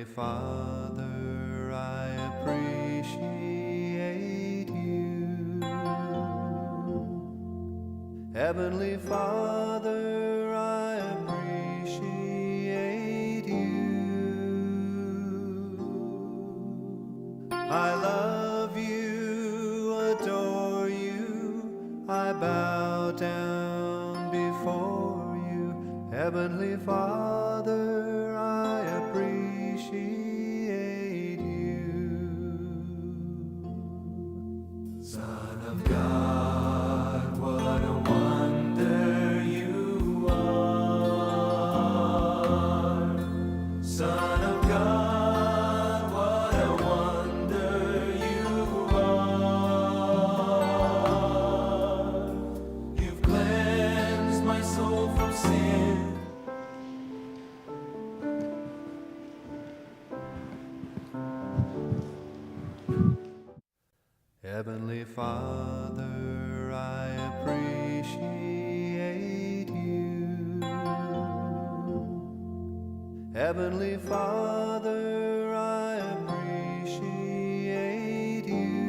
Father, I appreciate you. Heavenly Father, I appreciate you. I love you, adore you, I bow down before you. Heavenly Father, I appreciate you. Son of God, what a wonder you are. Son of God, what a wonder you are. You've cleansed my soul from sin. Heavenly Father, I appreciate you. Heavenly Father, I appreciate you.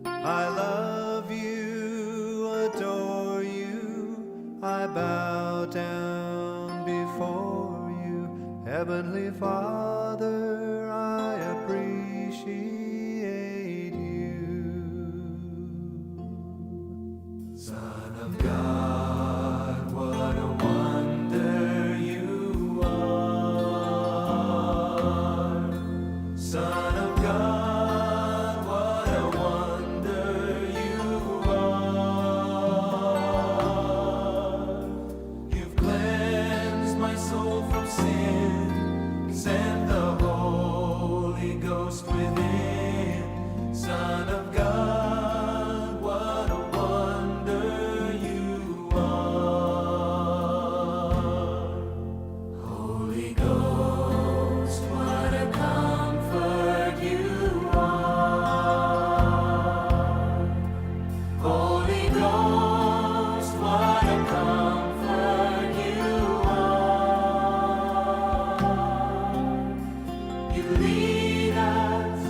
I love you, adore you, I bow down before you. Heavenly Father, I appreciate you. Son of God, what a wonder you are. Son of God, what a wonder you are. You've cleansed my soul from sin, sent the Holy Ghost within. Son of God, what a wonder you are. Holy Ghost, what a comfort you are. Holy Ghost, what a comfort you are. You lead us,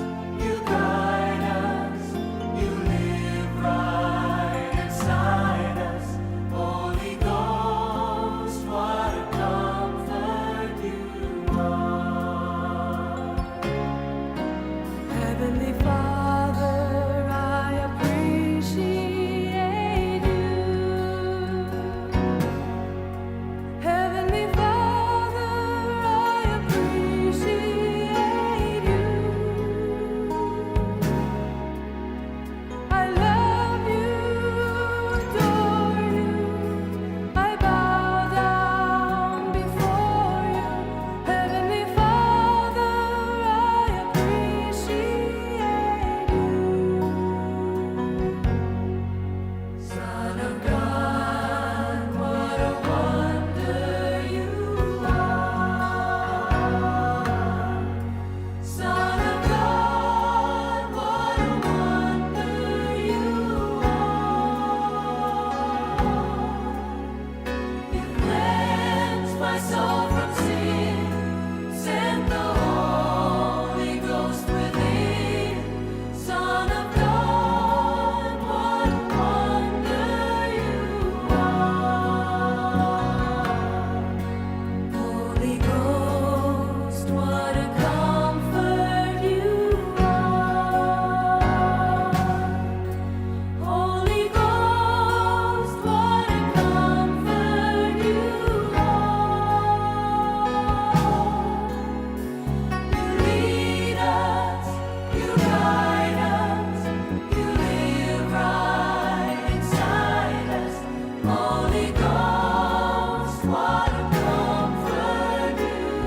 you guide us, you live right inside us. Holy Ghost, what a comfort you are. Heavenly Father, I appreciate you. Heavenly Father, I appreciate you. I love you, adore you, I bow down before you. Heavenly Father, I appreciate you. Son of God, what a wonder you are. Son of God, what a wonder you are. You cleansed my soul from sin, sent the Holy Ghost within. Son of God, what a wonder you are. Holy Ghost, what a comfort you are. Holy Ghost, what a comfort you are. You lead us, you guide us, you live right inside us. Holy Ghost, what a comfort you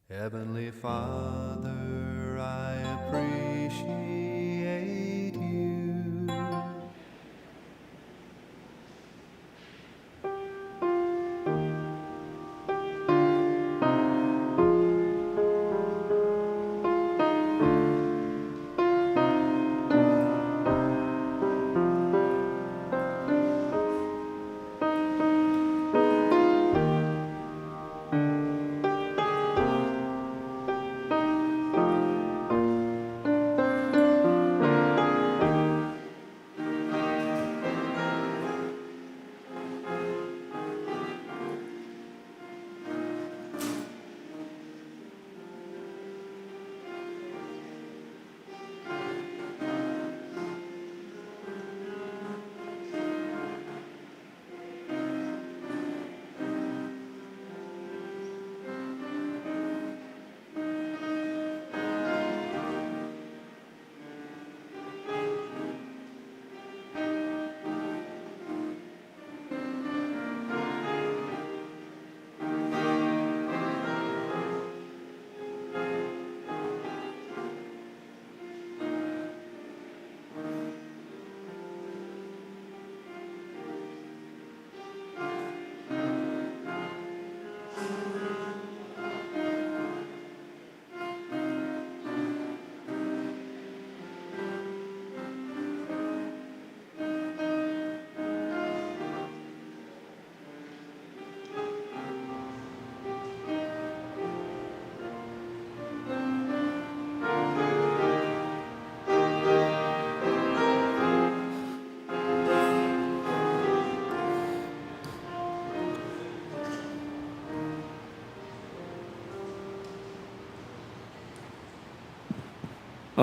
Heavenly Father, I appreciate you.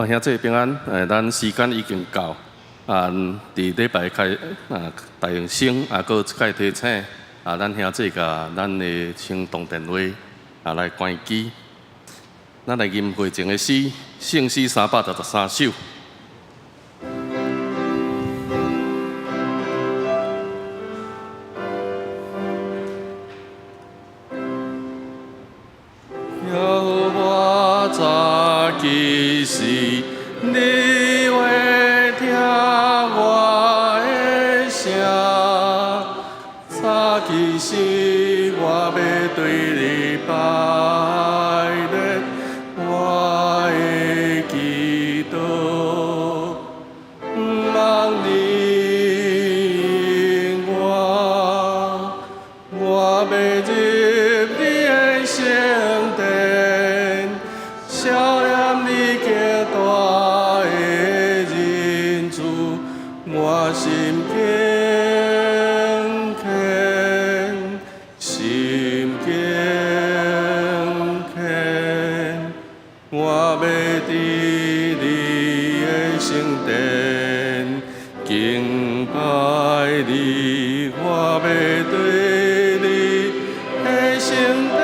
兄弟平安，咱时间已经到，伫礼拜开大用生搁一届提醒，咱兄弟甲咱的青铜电话来关机，咱来吟会前的诗，圣诗363首。我早起时，你会听我的声。早起时，我要对你拜列我的祈祷，望你应我，我要入你的圣殿。少念你极大的仁慈，我心敬虔，心敬虔。我要伫你的圣殿敬拜你，我要对你的圣殿。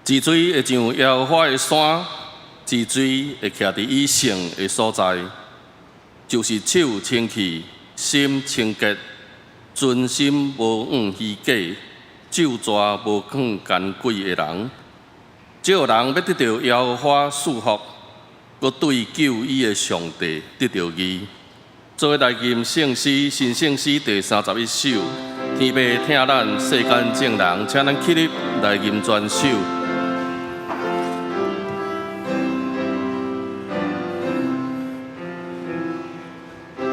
治水会上耶和华的山，治水会徛伫以圣的所在，就是手清气、心清洁，存心无妄虚假，咒詛无放奸鬼的人。这人要得到耶和华赐福，佮对救伊的上帝得到义。作为来吟圣诗新圣诗第31首，天父听咱世间正人，请咱起立来吟全首。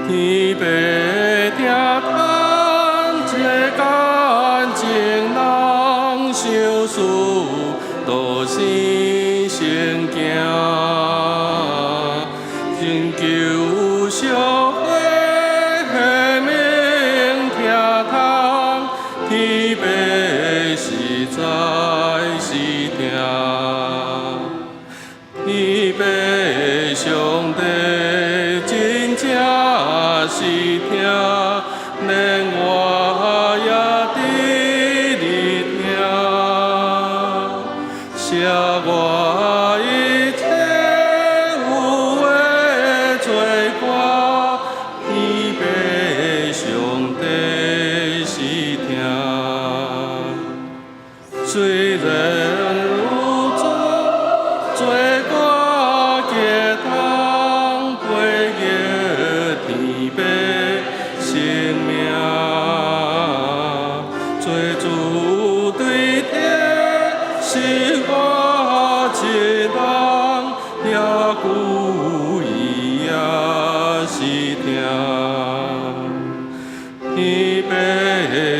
天父听咱世间正人，受事道生成行，成就社会下命听通，天父实在是听，天父上帝真正是听，连我也伫哩听，写我一切有的罪过，天父上帝是听。虽然有罪过皆通背逆天父生命，罪主对天是我一人，也故意也是听。天父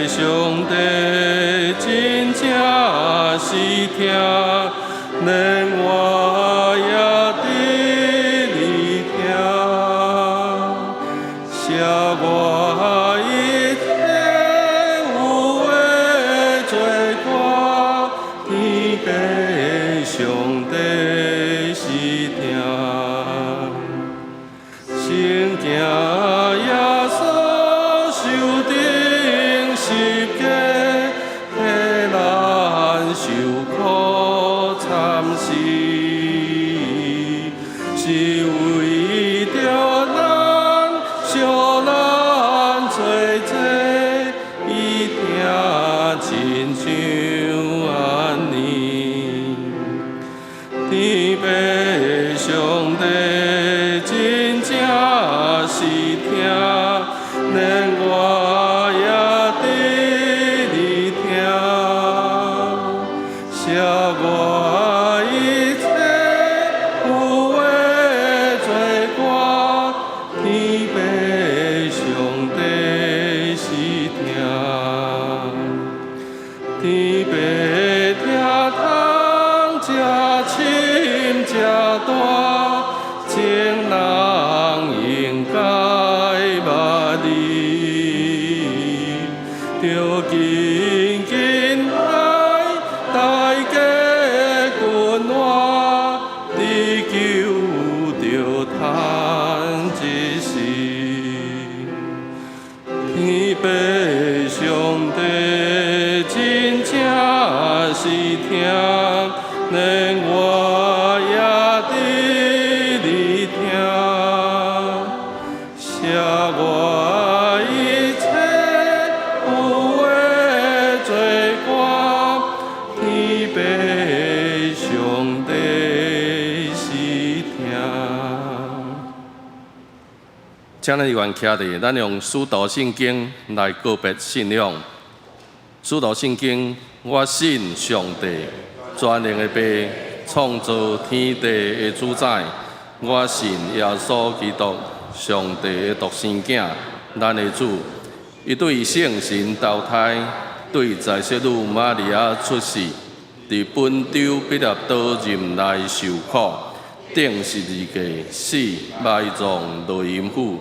上帝真正是听，连我也伫哩听，写我一切有的罪过，天父上帝是听。圣经耶稣受定十架，替咱受苦惨死，是为着咱赎咱罪罪，伊听亲像安尼。天父上帝真正是听，连我也伫哩听，写我一切有的罪过，天父上帝是听，天父听通这深这大，情人应该捌你，着紧紧来大家关怀，你救着叹一时。天父上帝真正是听，连我也伫哩听，写我一切有的罪过，天父上帝是听。请咱愿徛伫，咱用使徒圣经来告别信仰。使徒圣经，我信上帝，全能的父，创造天地的主宰。我信耶稣基督，上帝的独生子，咱的主。伊对圣神投胎，对在世女玛利亚出世，伫本州彼拉多任内受苦，钉十字架死，埋葬落阴府。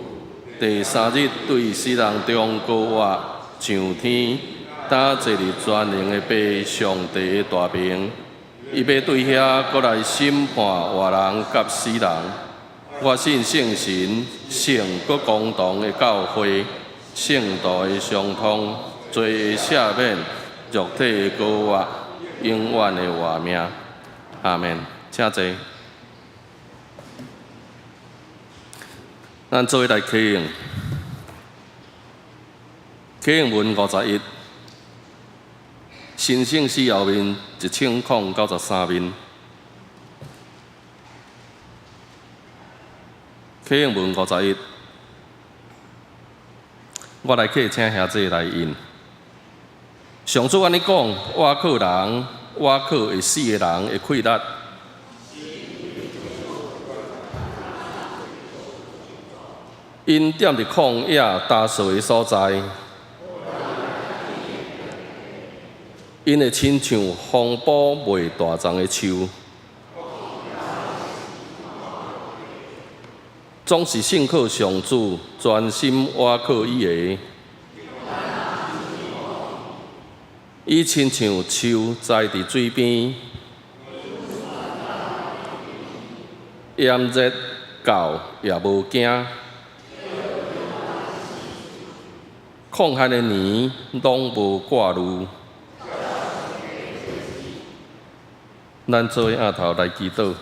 第三日对死人中高活上天，打坐伫全能的父上帝的大名。伊要对遐过来审判活人甲死人。我信圣神，圣国公堂的教会，圣道的相通，罪的赦免，肉体的高活，永远的活命。阿门。请坐。咱做伙来启用。启用文51，新省市后面1093面。启用文51，我来客请兄弟来印。上主安尼讲：我靠人，我靠会死的人的气力。因踮伫旷野打碎的所在，因会亲像风暴未大丛的树，总是信靠上主，专心倚靠伊个。伊亲像树栽伫水边，炎热到也无惊。抗旱的年，拢无挂虑。咱做额头来祈祷。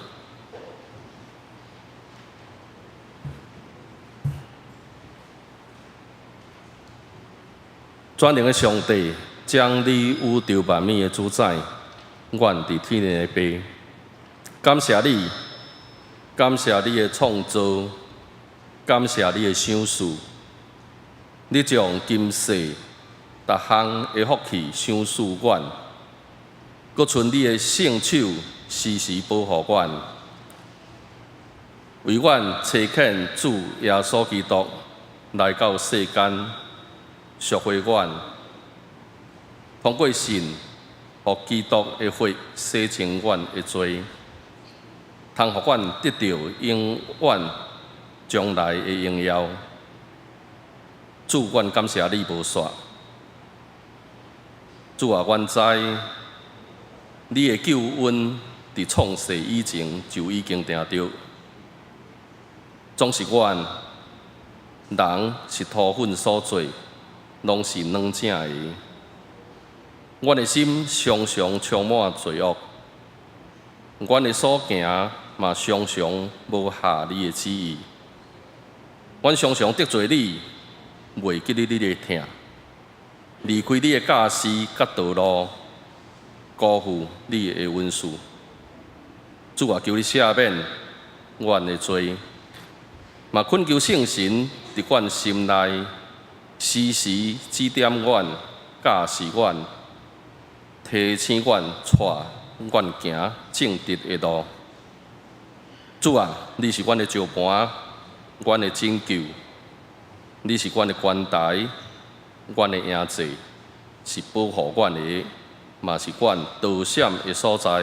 全能的上帝，将你宇宙万物的主宰，愿伫天的爸，感谢你，感谢你的创造，感谢你的赏赐。你将今世逐项的福气赏赐阮，搁剩你的圣手时时保护阮，为阮差遣主耶稣基督来到世间，赎回阮，通过信，互基督的血洗清阮的罪，通互阮得到永远将来的荣耀。主，阮感谢你无煞。主啊，阮知你的救恩伫创世以前就已经定着，总是阮人是土粉所做，拢是软正的。阮的心常常充满罪恶，阮的所行嘛常常无合你的旨意。阮常常得罪你。袂记你的疼，离开你的教示甲道路，辜负你的恩赐。主啊，求你赦免阮的罪，嘛恳求圣神伫阮心内时时指点阮、教示阮、提醒阮、带阮行正直的路。主啊，你是阮的石盘，阮的拯救。你是阮的关台，阮的营座，是保护阮的，嘛是阮逃闪的所在。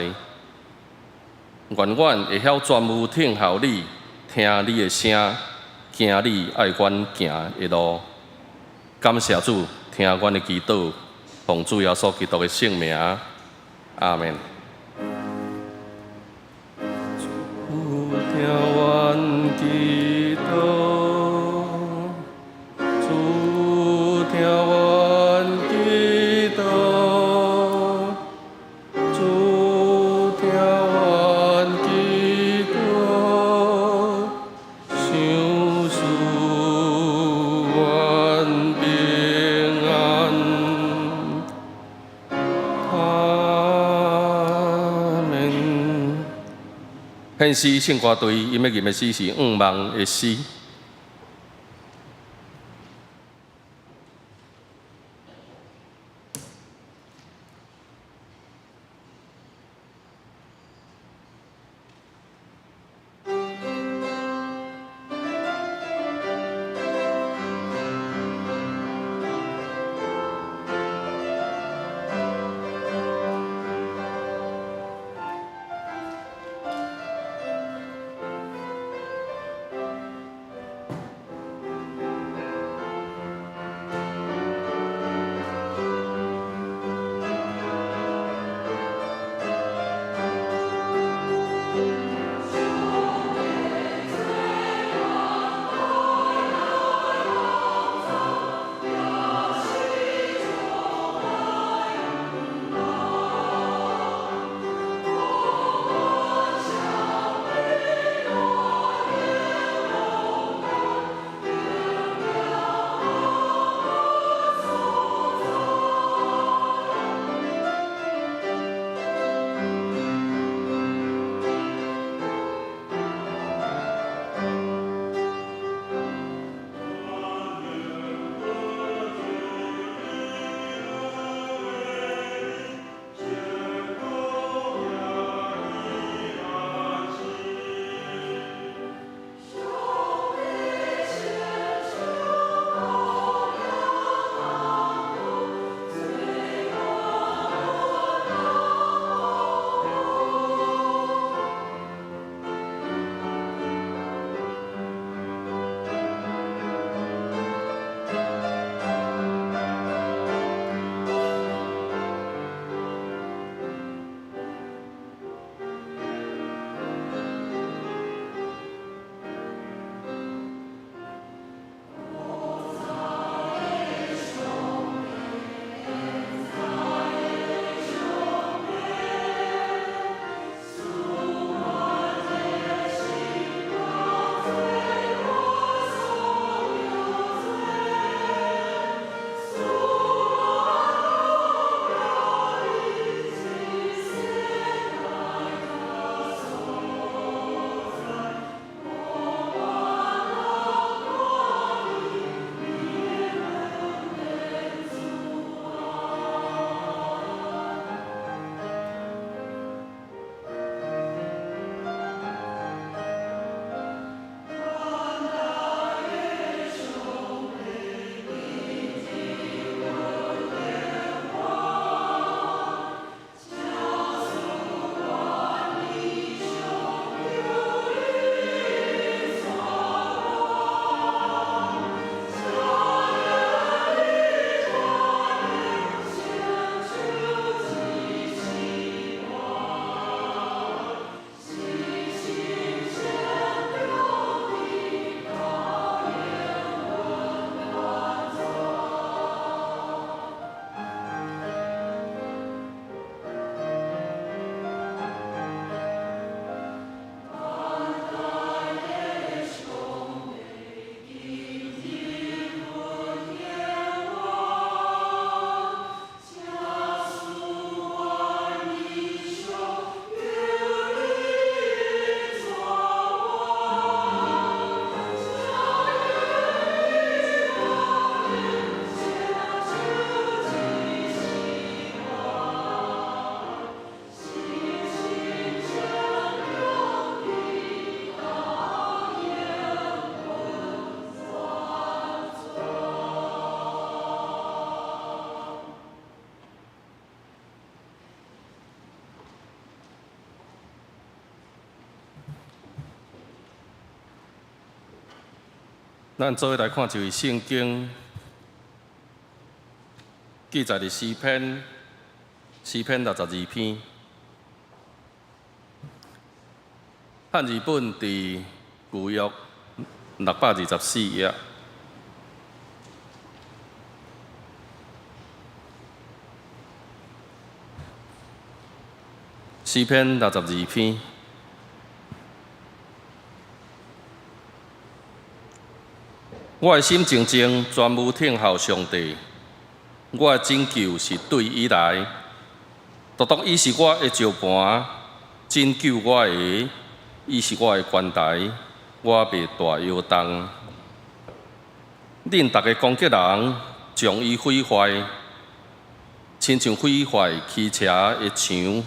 愿阮会晓专务听候你，听你的声，行你爱阮行的路。感谢主，听阮的祈祷，奉主耶稣基督的圣名，阿门。主听阮祈祷。听阮祈祷，主听阮祈祷，赏赐阮平安。阿门。献诗圣歌队，伊要吟的诗是5梦的诗。咱做伙来看一位圣经记载的诗篇62篇，汉字本伫旧约624页。诗篇62篇。我的心静静，全无听候上帝。我的拯救是对伊来，独独伊是我的石盘，拯救我的，伊是我的关台，我袂大摇动。恁逐个攻击人，将伊毁坏，亲像毁坏汽车的墙，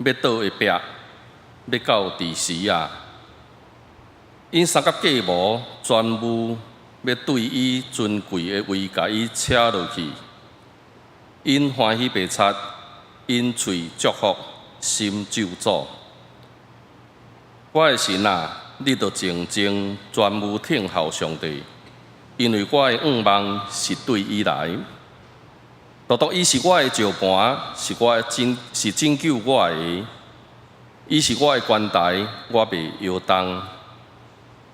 要倒的壁，要到第时啊！因三角计谋全部要对伊尊贵的位，甲伊扯落去。因欢喜白擦，因喙祝福，心咒诅。我的神啊，你着静静专无听候上帝，因为我的愿望是对伊来。独独伊是我的石盘，是拯救我的，伊是我的关台，我袂摇动。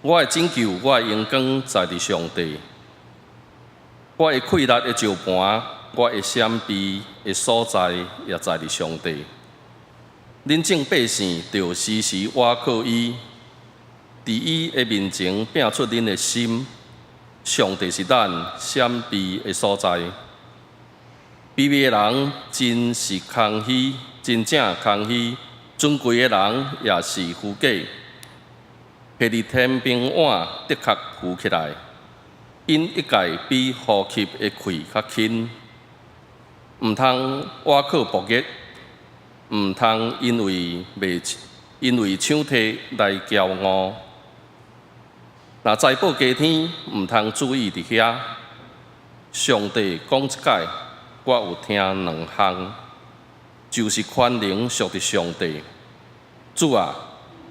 我的拯救，我的荣光在伫上帝。我的溃烂的石盘，我的闪避的所在也在伫上帝。恁众百姓着时时倚靠伊，伫伊的面前拼出恁的心。上帝是咱闪避的所在。卑微的人真是空虚，真正空虚；尊贵的人也是虚假。下伫天平碗的确浮起来，因一概比呼吸的气较轻。毋通倚靠薄业，毋通因为抢摕来骄傲。若财宝加天，毋通注意伫遐。上帝讲一解，我有听两项，就是宽容属伫上帝。主啊！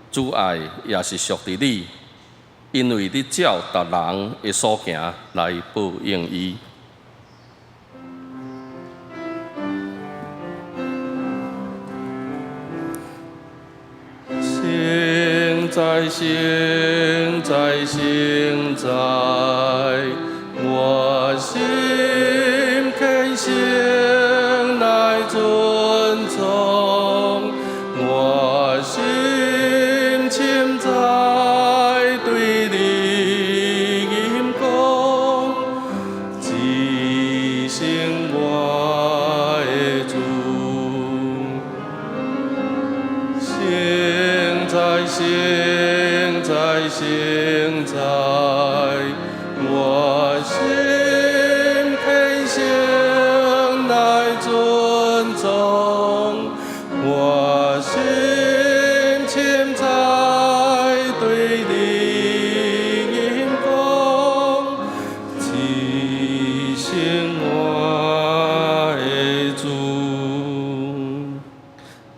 主爱也是属伫你，因为你照逐人的所行来报应伊。现在，现在，现在，我心恳心来尊崇，我心。现在对你吟讲，只剩我的主。现在，现在，现在，我心恳心来尊重，我心现在。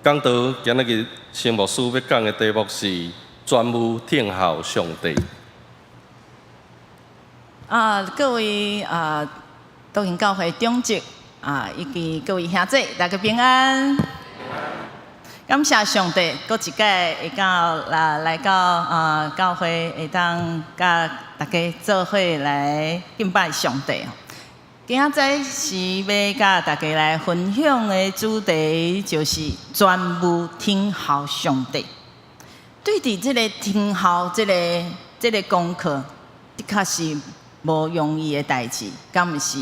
讲到今仔日圣牧师要讲的题目是专务听候上帝。各位导引教会长职以及各位兄弟，大家平安。感谢上帝，搁一届会到来到教会，会当甲大家做伙来敬拜上帝。今仔是要甲大家来分享的主题，就是专务听候上帝。对伫这个听候这个功课，的确是无容易的代志，敢毋是？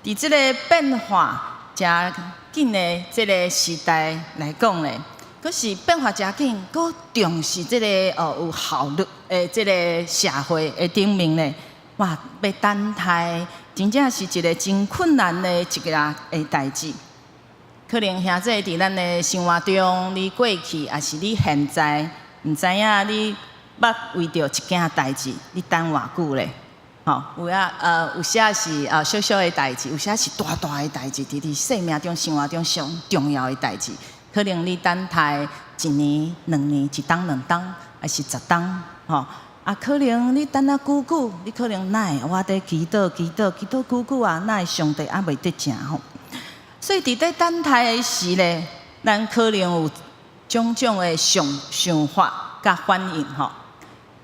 伫这个变化诚紧的这个时代来讲咧，佫是变化诚紧，佫重视这个有效率的这个社会的顶面咧，哇，要等待。真正是一个真困难的一个代志，可能兄弟伫咱的生活中，你过去也是你现在，毋知影你捌为着一件代志，你等偌久咧？有些是小小的代志，有些是大大的代志，伫生命中、生活中上重要的代志，可能你等待1年、2年、1冬、2冬，还是10冬，啊，可能你等啊久久，你可能哪会我伫祈祷久久啊，哪会上帝还袂得正吼？所以伫咧等待的时咧，咱可能有种种的想法甲反应吼。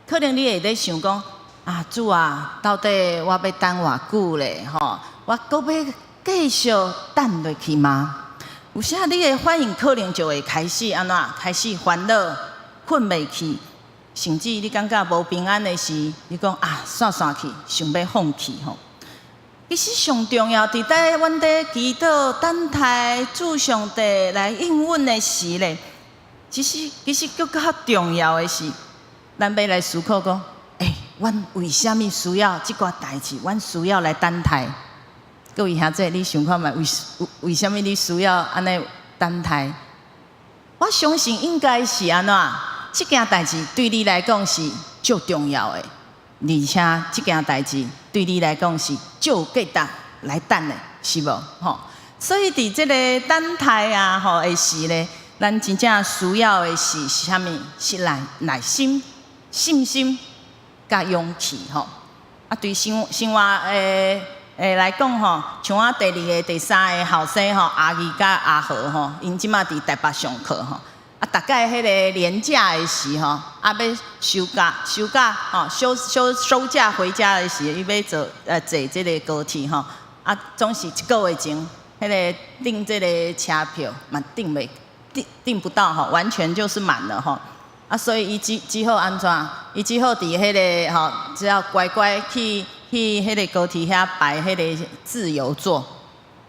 可能你会咧想讲啊，主啊，到底我要等偌久咧吼？我搁要继续等落去吗？有时你的反应可能就会开始安怎？开始烦恼、困袂去，甚至你感觉无平安的时，你讲啊，算去，想要放弃吼。其实上重要，伫在阮伫祈祷、等待主上帝来应允的时咧，其实更较重要的是，咱要来思考讲，阮为虾米需要即寡代志？阮需要来等待。各位兄弟，你想看觅为虾米你需要安尼等待？我相信应该是安怎？即件代志对你来讲是最重要的，而且即件代志对你来讲是最有价值来等的，是无？吼，所以伫即个等待啊，吼的时咧，咱真正需要的是虾米？是耐心、信心、甲勇气，吼。啊，对生活来讲吼，像我第二个、第三个后生吼，阿姨甲阿和吼，因即马伫台北上课吼。啊，大概迄个年假的时吼，啊要休假吼，收假回家的时，伊要坐即个高铁吼，啊总是一个月前，迄个订即个车票嘛订不到吼，完全就是满了吼。啊，所以伊只好安怎？伊只好伫迄个吼，只要乖乖去迄个高铁遐排迄个自由座。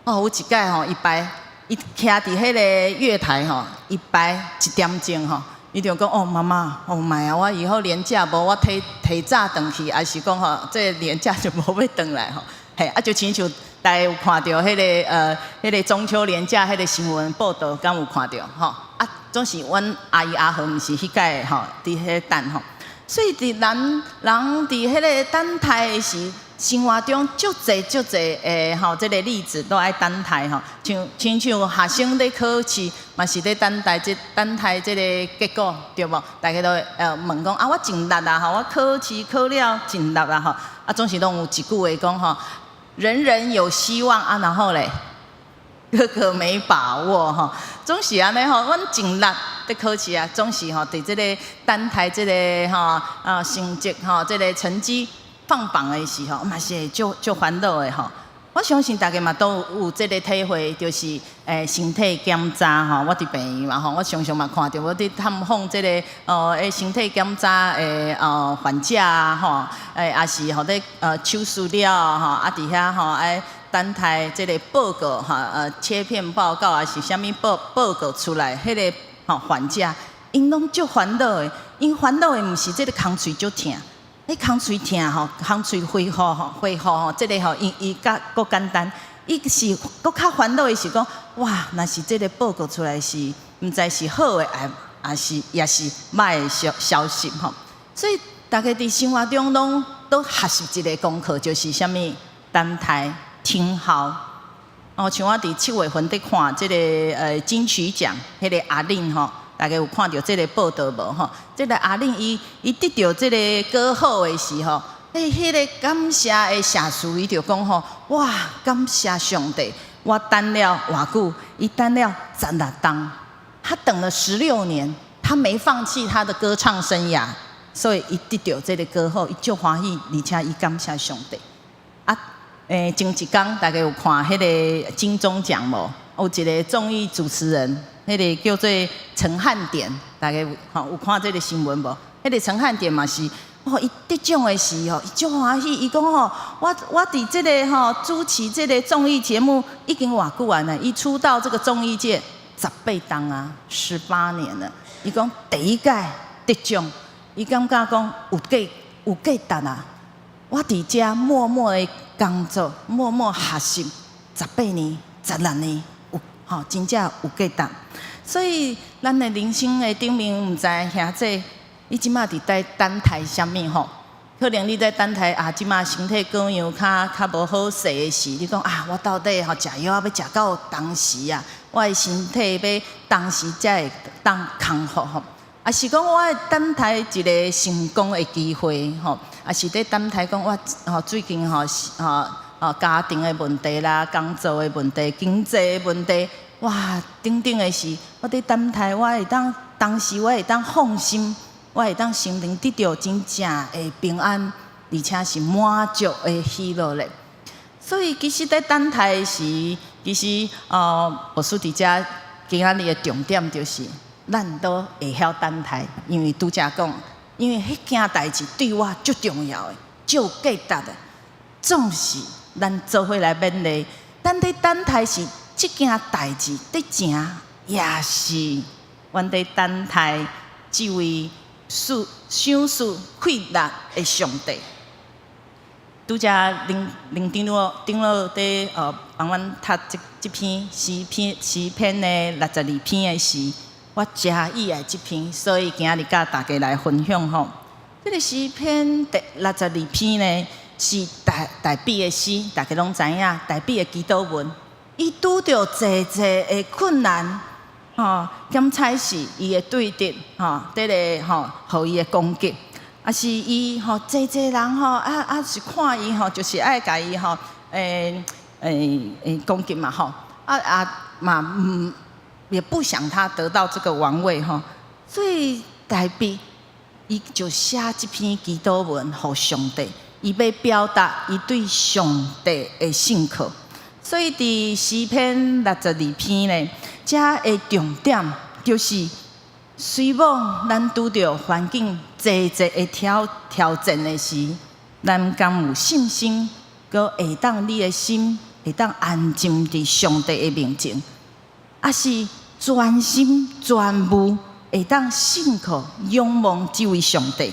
哦，有一摆吼，伊徛伫迄个月台吼，伊排1点钟吼，伊就讲哦，妈妈，哦妈啊，我以后年假无我提早回去，还是讲吼，这年假就无要回来吼。嘿，啊就亲像大家有看到迄个中秋年假迄个新闻报道，敢有看到吼？啊，总是阮阿姨阿和毋是迄届吼，伫迄等吼。所以人伫迄个等待的时，生活中足侪吼，即个例子都爱等待吼，亲像学生咧考试，嘛是咧等待即个结果，对无？大家都问讲啊，我尽力啊吼，我考试考了尽力啊吼，啊总是拢有一句话讲吼，人人有希望啊，然后咧，个个没把握吼，总是安尼吼，阮尽力咧考试啊，总是吼，伫即个等待即个吼成绩吼，即个成绩放榜的时候，嘛是会足烦恼的吼。我相信大家嘛都有即个体会，就是身体检查吼，我伫病院嘛吼，我常常嘛看到我伫探访即个身体检查的患者啊吼，也是吼咧手术了吼，啊伫遐吼爱等待即个报告吼，切片报告还是啥物报告出来，迄个吼患者因拢足烦恼的，因烦恼的毋是即个空喙足疼。空喙疼吼，空喙恢复吼，即个吼伊较搁简单。伊是搁较烦恼的是讲，哇，若是即个报告出来是，毋知是好的，也是歹的消息吼。所以大家伫生活中都学习一个功课，就是啥物等待听候。哦，像我伫7月份伫看即个金曲奖，迄个阿玲吼。大家有看到这个报道无吼？这个阿玲伊得到这个歌后的时候，迄个感谢的社词，伊就讲吼，哇，感谢上帝，我等了偌久，伊等了16冬，他等了16年，他没放弃他的歌唱生涯，所以伊得到这个歌后，伊足欢喜，而且伊感谢上帝。啊，前一天大家有看迄个金钟奖无？有一个综艺主持人。迄个叫做陈汉典，大家有看这个新闻无？迄个陈汉典嘛是，伊得奖的时候，伊足欢喜，伊讲吼，我伫这个主持这个综艺节目已经偌久啊呢？伊出道这个综艺界18档啊，18年了。伊讲第一届得奖，伊感觉讲有价值啊！我伫遮默默的工作，默默学习18年、16年。吼，真正有价值，所以咱的人生的顶面，毋知兄弟，你即马伫在等待啥物吼？可能你在等待啊，即马身体各样较无好势的时，你讲啊，我到底吼食药要食到当时啊，我的身体要当时才会当康复吼。啊，啊是讲我等待一个成功的机会吼，啊是在等待讲我最近家庭的问题啦、工作的问题、经济的问题，哇，等等的是，我伫等待我会当时我会当放心，我会当心灵得到真正的平安，而且是满足的喜乐咧。所以其实在等待的时，其实牧师伫遮今仔日的重点就是，咱都会晓等待，因为拄则讲，因为迄件代志对我最重要的、最有价值的，总是咱做伙来勉励。咱伫等待是即件代志，伫正也是阮伫等待这位想事快乐的上帝。拄则林长老伫帮阮读这篇诗篇的62篇的诗，我真喜爱这篇，所以今日甲大家来分享吼。这个诗篇第62篇呢，是大笔的诗，大家拢知影，大笔的祈祷文。伊拄着济的困难，检采时伊的对敌，这个互伊的攻击。啊是伊济人是看伊就是爱甲伊攻击嘛嘛也不想他得到这个王位所以大笔伊就写这篇祈祷文给上帝，伊要表达伊对上帝的信靠。所以伫诗篇62篇呢，遮的重点就是虽望咱拄着环境济的挑战的时，咱敢有信心，搁会当你的心会当安静伫上帝的面前，啊是专心全部会当信靠仰望这位上帝，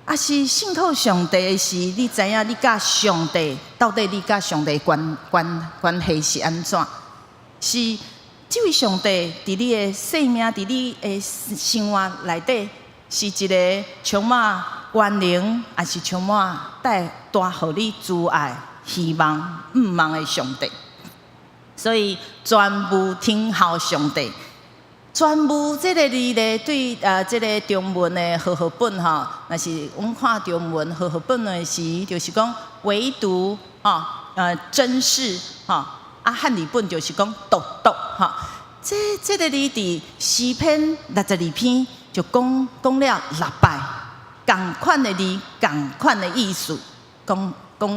啊是信靠上帝的时，你知影你甲上帝到底你甲上帝关系是安怎？是这位上帝伫你的生命，伫你的生活内底，是一个充满关灵，还是充满带互你阻碍、希望、盼望的上帝？所以全部听候上帝，全部这个字咧，对这个中文的和合本若是阮看中文和合本的时，就是讲唯独真是汉语本就是讲独独这个字伫诗篇62篇就讲了6摆，同款的字，同款的意思，讲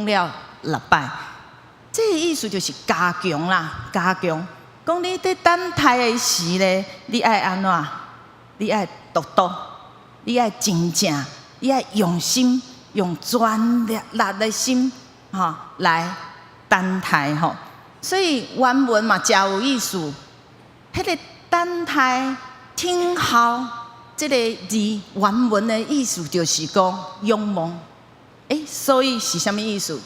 了6摆。这个意思就是加强啦，加强。讲你在等待的时咧，你爱安怎？你爱独独，你爱真正，你爱用心，用全力的心来等待吼。所以原文嘛，真有意思。迄个等待听候这个字原文的意思就是讲仰望。所以是啥物意思？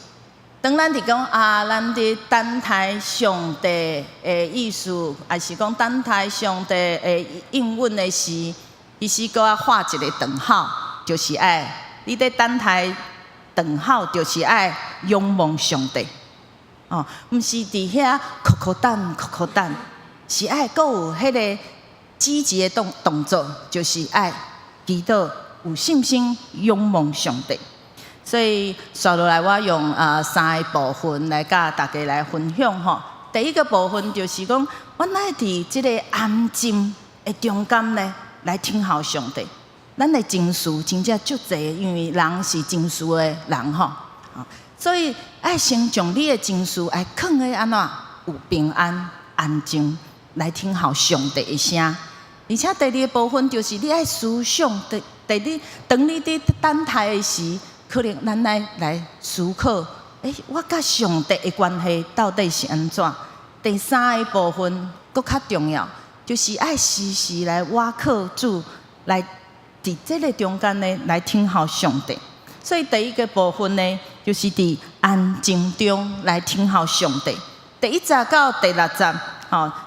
当咱伫讲咱伫等待上帝的意思，还是讲等待上帝的应允的时，其实搁要画一个顿号，就是爱你伫等待顿号，就是爱仰望上帝。毋是伫遐苦等，是爱搁有迄个积极的动作，就是爱祈祷有信心仰望上帝。所以接落来我用3个部分来甲大家来分享吼。第一个部分就是讲，我爱伫即个安静的中间呢，来听候上帝。咱的情绪真正足侪，因为人是情绪的人吼，所以爱先将你的情绪爱放在安怎有平安安静来听候上帝的声。而且第二个部分就是你爱思想，当你伫等待的时。可能咱来思考，我甲上帝的关系到底是安怎？第3个部分搁较重要，就是爱时时来挖靠主，来伫这个中间呢来听候上帝。所以第一个部分呢，就是伫安静中来听候上帝。第1节到第6节，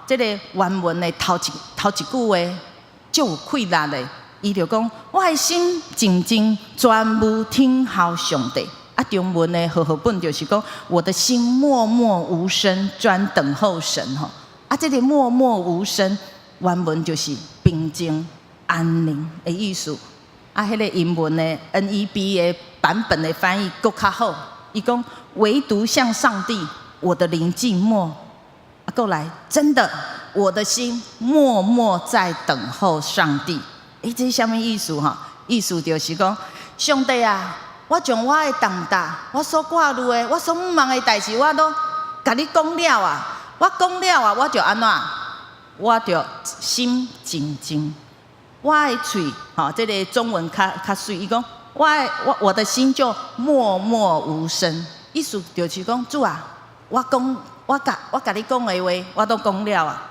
这个原文的头一句话，就有气力的。伊就讲，我的心静静，全部听候上帝。中文的和合本就是讲，我的心默默无声，专等候神。这个默默无声，原文就是平静安宁的意思。啊，迄个英文的 NEB 的版本的翻译更较好。伊讲唯独向上帝，我的灵静默。啊，过来，真的，我的心默默在等候上帝。这是什么意思哈？意思就是讲，上帝啊，我将我的重担，我所挂虑的，我所不忙的代志，我都甲你讲了啊。我讲了啊，我就安怎？我就心静静。我的嘴，这个中文较水，伊讲我的心就默默无声。意思就是讲，主啊，我甲你讲的话，我都讲了啊。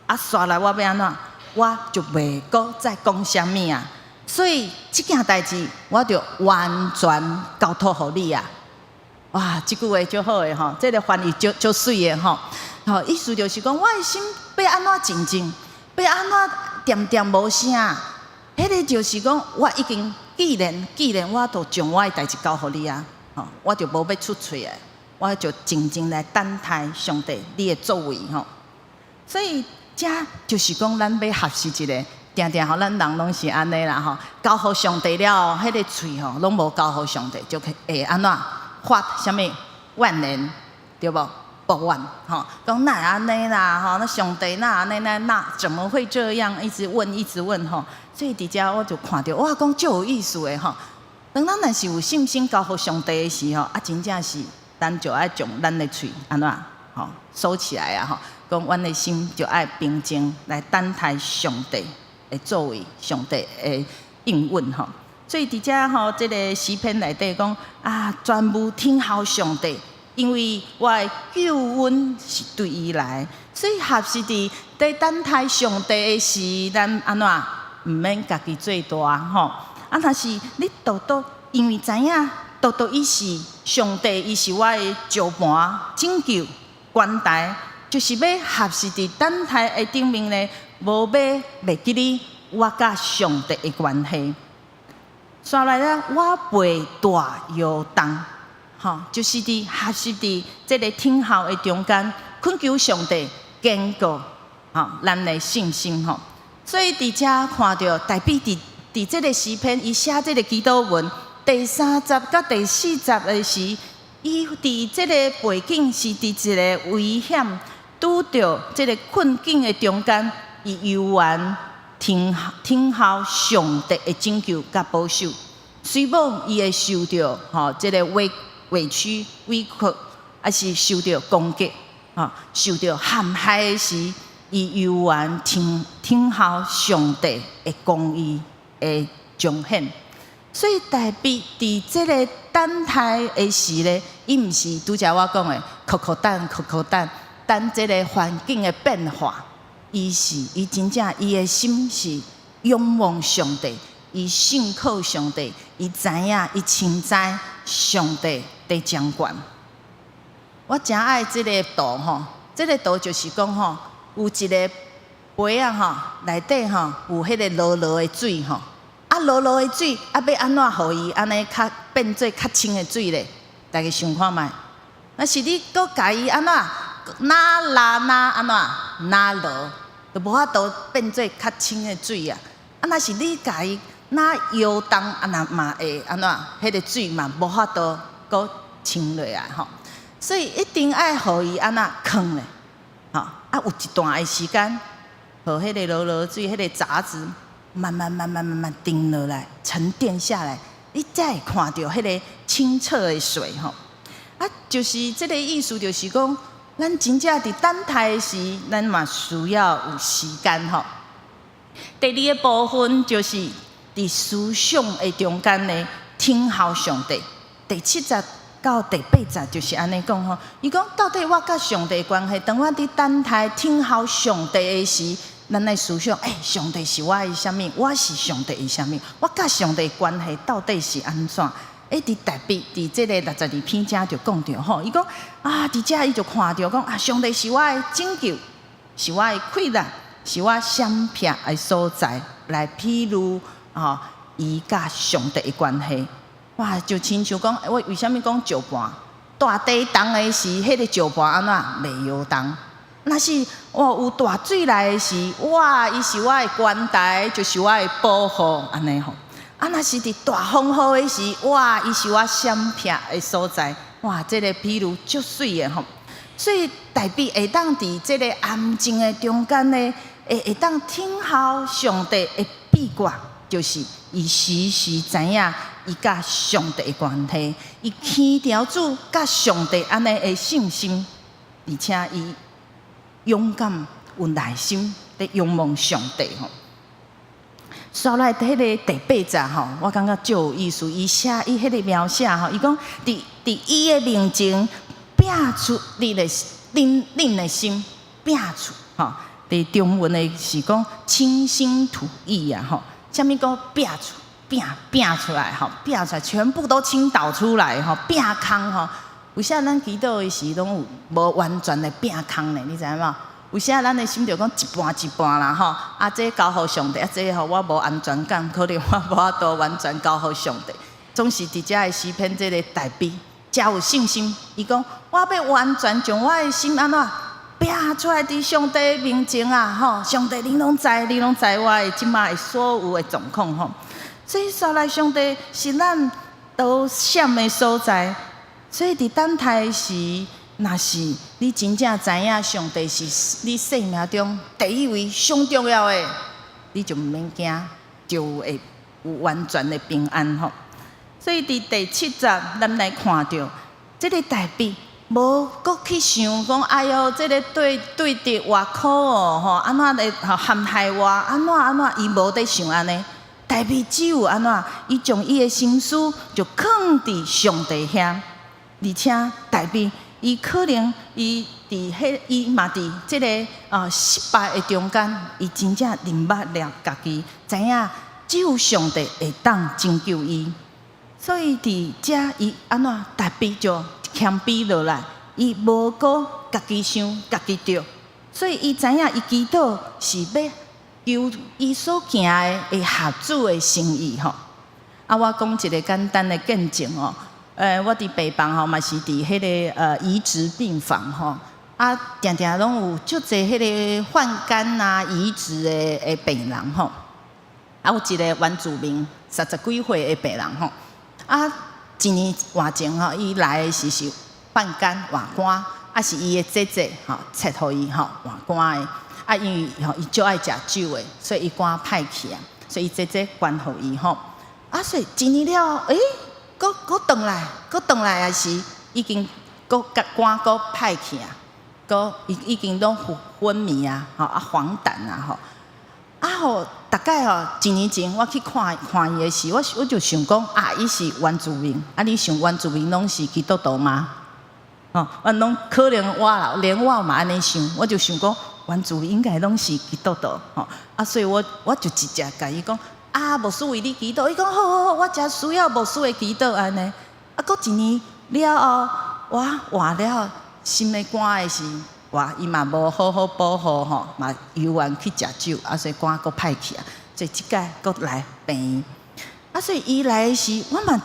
啊，刷来我要安怎？我就袂阁再讲啥物啊。所以这件代志，我就完全交托互你啊！哇，这句话就好诶吼，这个翻译就水诶吼。吼，意思就是讲，我的心要安怎静静，要安怎恬恬无声。迄个就是讲，我已经既然我都将我的代志交互你啊，吼，我就无要出嘴诶，我就静静来等待上帝你的作为吼。所以这就是讲，咱要学习一个。定定吼，咱人拢是安尼啦吼，交互上帝了，迄个嘴吼，拢无交互上帝，就会安怎发什么怨言，对无？抱怨吼，讲哪安尼啦吼，那上帝哪安尼那怎么会这样？一直问吼，所以伫遮我就看到，哇，讲就有意思的吼。当咱若是有信心交互上帝的时候，啊，真正是咱就爱将咱的嘴安怎吼收起来啊吼，讲阮的心就爱平静来等待上帝。作为上帝的应允吼，所以伫遮吼，这个诗篇内底讲啊，全部听候上帝，因为我的救恩是对伊来，所以合适在等待上帝的时，咱安怎唔免家己做大吼。啊，若是你因为知影伊是上帝，伊是我的石盘拯救关台，就是要合适伫等待的顶面咧。无要袂记哩，我甲上帝的关系。刷来咧，我背大摇动，吼，就是伫学习伫这个听候的中间，恳求上帝坚固，吼，咱的信心吼。所以伫遮看到大比伫这个诗篇，伊写这个祈祷文第30到第40的时，伊伫这个背景是伫一个危险拄着这个困境的中间。伊犹原听候上帝的拯救甲保守，虽望伊会受到这个委屈委屈，还是受到攻击，受到陷害的时，伊犹原听候上帝的公义的彰显。所以大比伫这个等待的时咧，伊毋是拄则我讲的苦等这个环境的变化。伊真正伊的心是仰望上帝，伊信靠上帝，伊知影伊清知上帝在掌管。我真爱这个图吼，这个图就是讲吼，有一个杯啊吼，内底吼有迄个落的水吼，啊落的水啊要安怎互伊安尼较变做较清的水咧？大家想看觅，那是你搁家己安怎哪拉哪安怎哪落？就无法度变做较清的水啊！啊，若是你家己哪摇动啊，那嘛会安怎？迄个水嘛无法度搁清落来吼。所以一定爱互伊安怎藏咧，吼啊有一段的时间，互迄个落水，迄个杂质慢慢定落来，沉淀下来，你才会看到迄个清澈的水吼。啊，就是这个意思，就是讲。咱真正伫等待的时，咱嘛需要有时间吼。第二个部分就是伫思想的中间呢，听候上帝。第70到第80就是安尼讲吼。伊讲到底我甲上帝的关系，当我伫等待听候上帝的时，咱来思想，上帝是我的什么？我是上帝的什么？我甲上帝的关系到底是安怎？伫特别伫这个62篇遮就讲到吼，伊讲啊，伫遮伊就看到讲啊，上帝是我的拯救，是我的困难，是我闪避的所在，来披露伊甲上帝的关系。哇，就亲像讲，我为什么讲石盘大地动的时，迄个石盘安怎袂摇动？若是有大水来的时，哇，伊是我的关台，就是我的保护，安尼吼。若是伫大风雨的时，哇，伊是我闪避的所在，哇，这个比喻足水的吼。所以代表会当伫这个安静的中间呢，会当听候上帝的秘诀，就是伊时时知影伊甲上帝的关系，伊牵条主甲上帝安尼的信心，而且伊勇敢有耐心咧仰望上帝吼。刷来迄个第8节吼，我感觉就有意思。伊迄个描写吼，伊讲伫伊的面前拼出恁的心，拼出吼。伫中文的是讲倾心吐意啊吼，啥物讲拼出？拼出来吼，拼出来全部都倾倒出来吼，拼空吼。有啥咱祈祷的时拢有无完全的拼空呢？你知影无？有啥咱的心就讲一半一半啦吼，啊，这交互上帝，啊，这吼我无安全感，可能我无法度完全交互上帝。总是伫遮的诗篇，这个代笔，才有信心。伊讲我要完全将我的心安怎拼出来伫上帝面前啊吼，上帝你拢知我的即马的所有的状况吼。所以说来，上帝是咱都闪的所在。所以伫等待时，若是你真正知影上帝是你生命中第一位上重要的，你就毋免惊，就会有完全的平安吼。所以伫第7节，咱来看到这个代笔，无搁去想讲，哎哟，这个对敌偌苦哦吼，安怎来陷害我，安怎，伊无在想安尼。代笔只有安怎，伊将伊的心思就放伫上帝遐。而且代表伊可能伊嘛伫即个失败的中间，伊真正认捌了家己，知影只有上帝会当拯救伊。所以伫遮伊安怎代表就谦卑落来，伊无搁家己想家己着，所以伊知影伊祈祷是要求伊所行的会合主的心意吼。啊，我讲一个简单的见证哦。我伫病房吼，嘛是伫迄个移植病房吼，啊，定定拢有足侪迄个换肝啊、移植的病人吼，啊，有一个原住民30几岁的病人吼，啊，1年外前吼，伊来的是换肝换肝，啊是伊的姐姐吼切互伊吼换肝的，啊因为吼伊足爱食酒的，所以伊肝歹去啊，所以伊姐姐关互伊吼，啊所以1年了，搁转来也是已经肝搁歹去啊，搁已经拢昏迷啊，吼啊黄疸啊吼，啊吼大概吼1年前我去看伊的时，我就想讲啊，伊是原住民，啊你想原住民拢是基督徒吗？哦，拢可能连我嘛安尼想，我就想讲原住民应该拢是基督徒，吼啊，所以我就直接甲伊讲。啊，牧师为你祈祷，伊讲好，我真需要牧师的祈祷安尼。啊，过1年了后，我换了心的肝的时，伊嘛无好好保护吼，嘛又愿去食酒，啊，所以肝搁歹去啊，所以即届搁来病院。啊，所以伊来的时，我嘛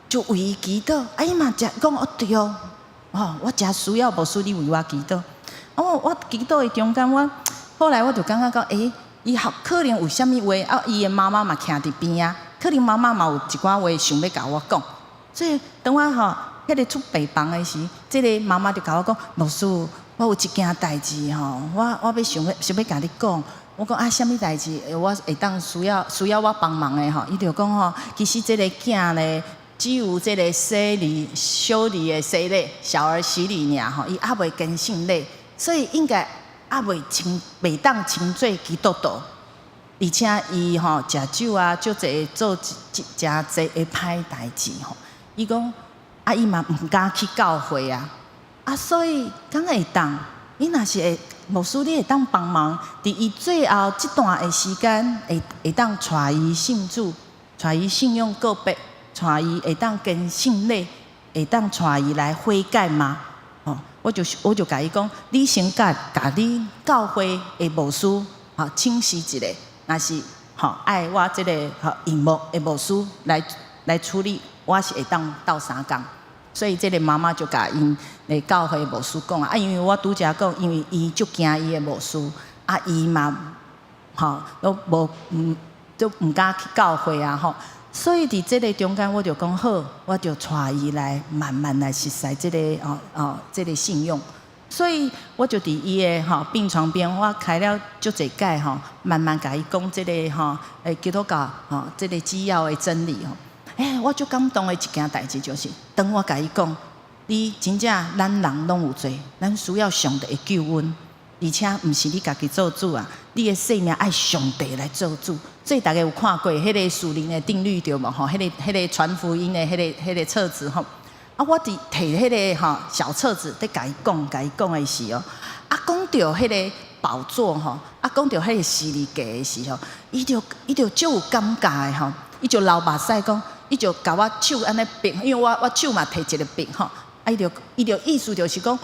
就为伊祈祷，啊，伊嘛讲哦对哦，我真需要牧师你为我祈祷。我祈祷的中间，后来我就感觉讲，伊可能有啥物话，啊，伊的妈妈嘛徛伫边啊，可能妈妈嘛有一寡话想要甲我讲，所以当我迄个出病房的时，即个妈妈就甲我讲，牧师，我有一件代志我想要甲你讲，我讲啊，啥物代志，我会当需要我帮忙的伊就讲其实即个囝呢，只有即个小儿的洗礼，小儿洗礼尔伊还未更新礼，所以应该。袂当称做基督徒，而且伊食酒啊，足侪做真侪的歹代志吼。伊讲伊嘛毋敢去教会啊，所以敢会当？伊若是牧师，你会当帮忙，伫伊最后这段的时间，会当带伊信主，带伊信用告别，带伊会当跟信礼，会当带伊来悔改吗？我就甲伊讲，你先甲你教会的牧师请示一下，若是爱我即个荧幕的牧师来处理，我是会当斗3工，所以这个妈妈就甲因的教会牧师讲啊，因为我拄则讲，因为伊足惊伊的牧师，啊，伊嘛，都都毋敢去教会啊，所以伫这个中间，我就讲好，我就带伊来慢慢来熟悉这个这个信用。所以我就伫伊的病床边，我开了足侪解慢慢甲伊讲这个基督教这个主要的真理我足感动的一件代志就是，当我甲伊讲，你真正咱人拢有罪，咱需要上帝的救恩，而且毋是你家己做主啊，你的生命爱上帝来做主。所以大家有看过迄个属灵的定律对无迄个传福音的迄个册子我伫摕迄个小册子在甲伊讲的时讲到迄个宝座讲到迄个十字架的时候，伊就足有感觉的伊就流目屎讲，伊就甲我手安尼并，因为我手嘛摕一个并伊就意思就是讲，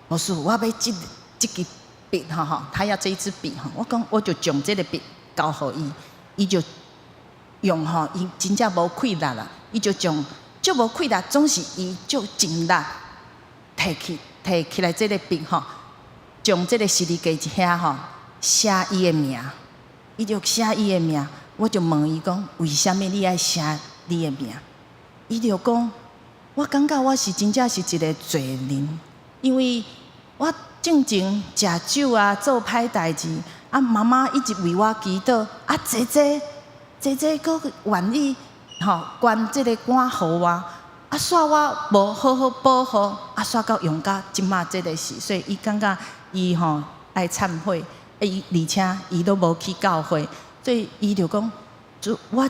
老师我要这支笔他要这一支笔我讲我就将这个笔交互伊，伊就用伊真正无气力啦，伊就将足无气力，总是伊足尽力摕起来这个笔将这个十字架遐写伊的名，伊就写伊的名，我就问伊讲，为什么你爱写你的名？伊就讲，我感觉我是真正是一个罪人，因为我正经食酒啊，做歹代志妈妈一直为我祈祷姐姐佫愿意捐这个肝互我煞我无好好保护煞到用到即马这个事，所以伊感觉伊爱忏悔，而且伊都无去教会，所以伊就讲，我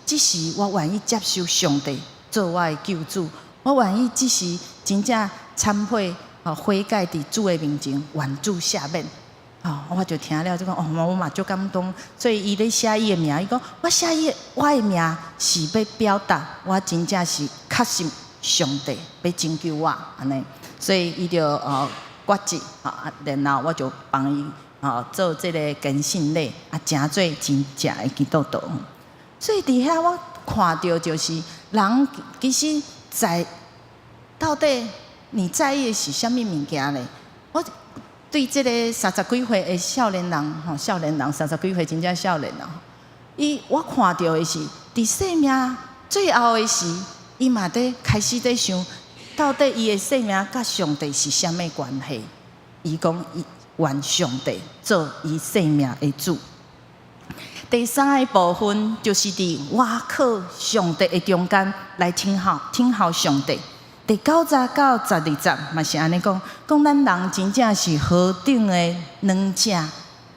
即时我愿意接受上帝做我的救主，我愿意即时真正忏悔悔改伫主的面前，愿主赦免。我就听了就讲我嘛足感动，所以伊咧写伊的名，伊讲我写我的名是要表达我真正是确信上帝要拯救我安尼，所以伊就决志然后我就帮伊做这个更新礼诚做真正的基督徒。所以伫遐我看到就是人其实在到底你在意的是啥物物件呢？我对这个30几岁的少年人30几岁真正少年人，我看到的是伫生命最后的时，伊嘛在开始在想，到底伊的生命甲上帝是啥物关系？伊讲伊愿上帝做伊生命的主。第三个部分就是伫我靠上帝的中间来听候上帝。第9节到12节嘛是安尼讲咱人真正是何等的软弱，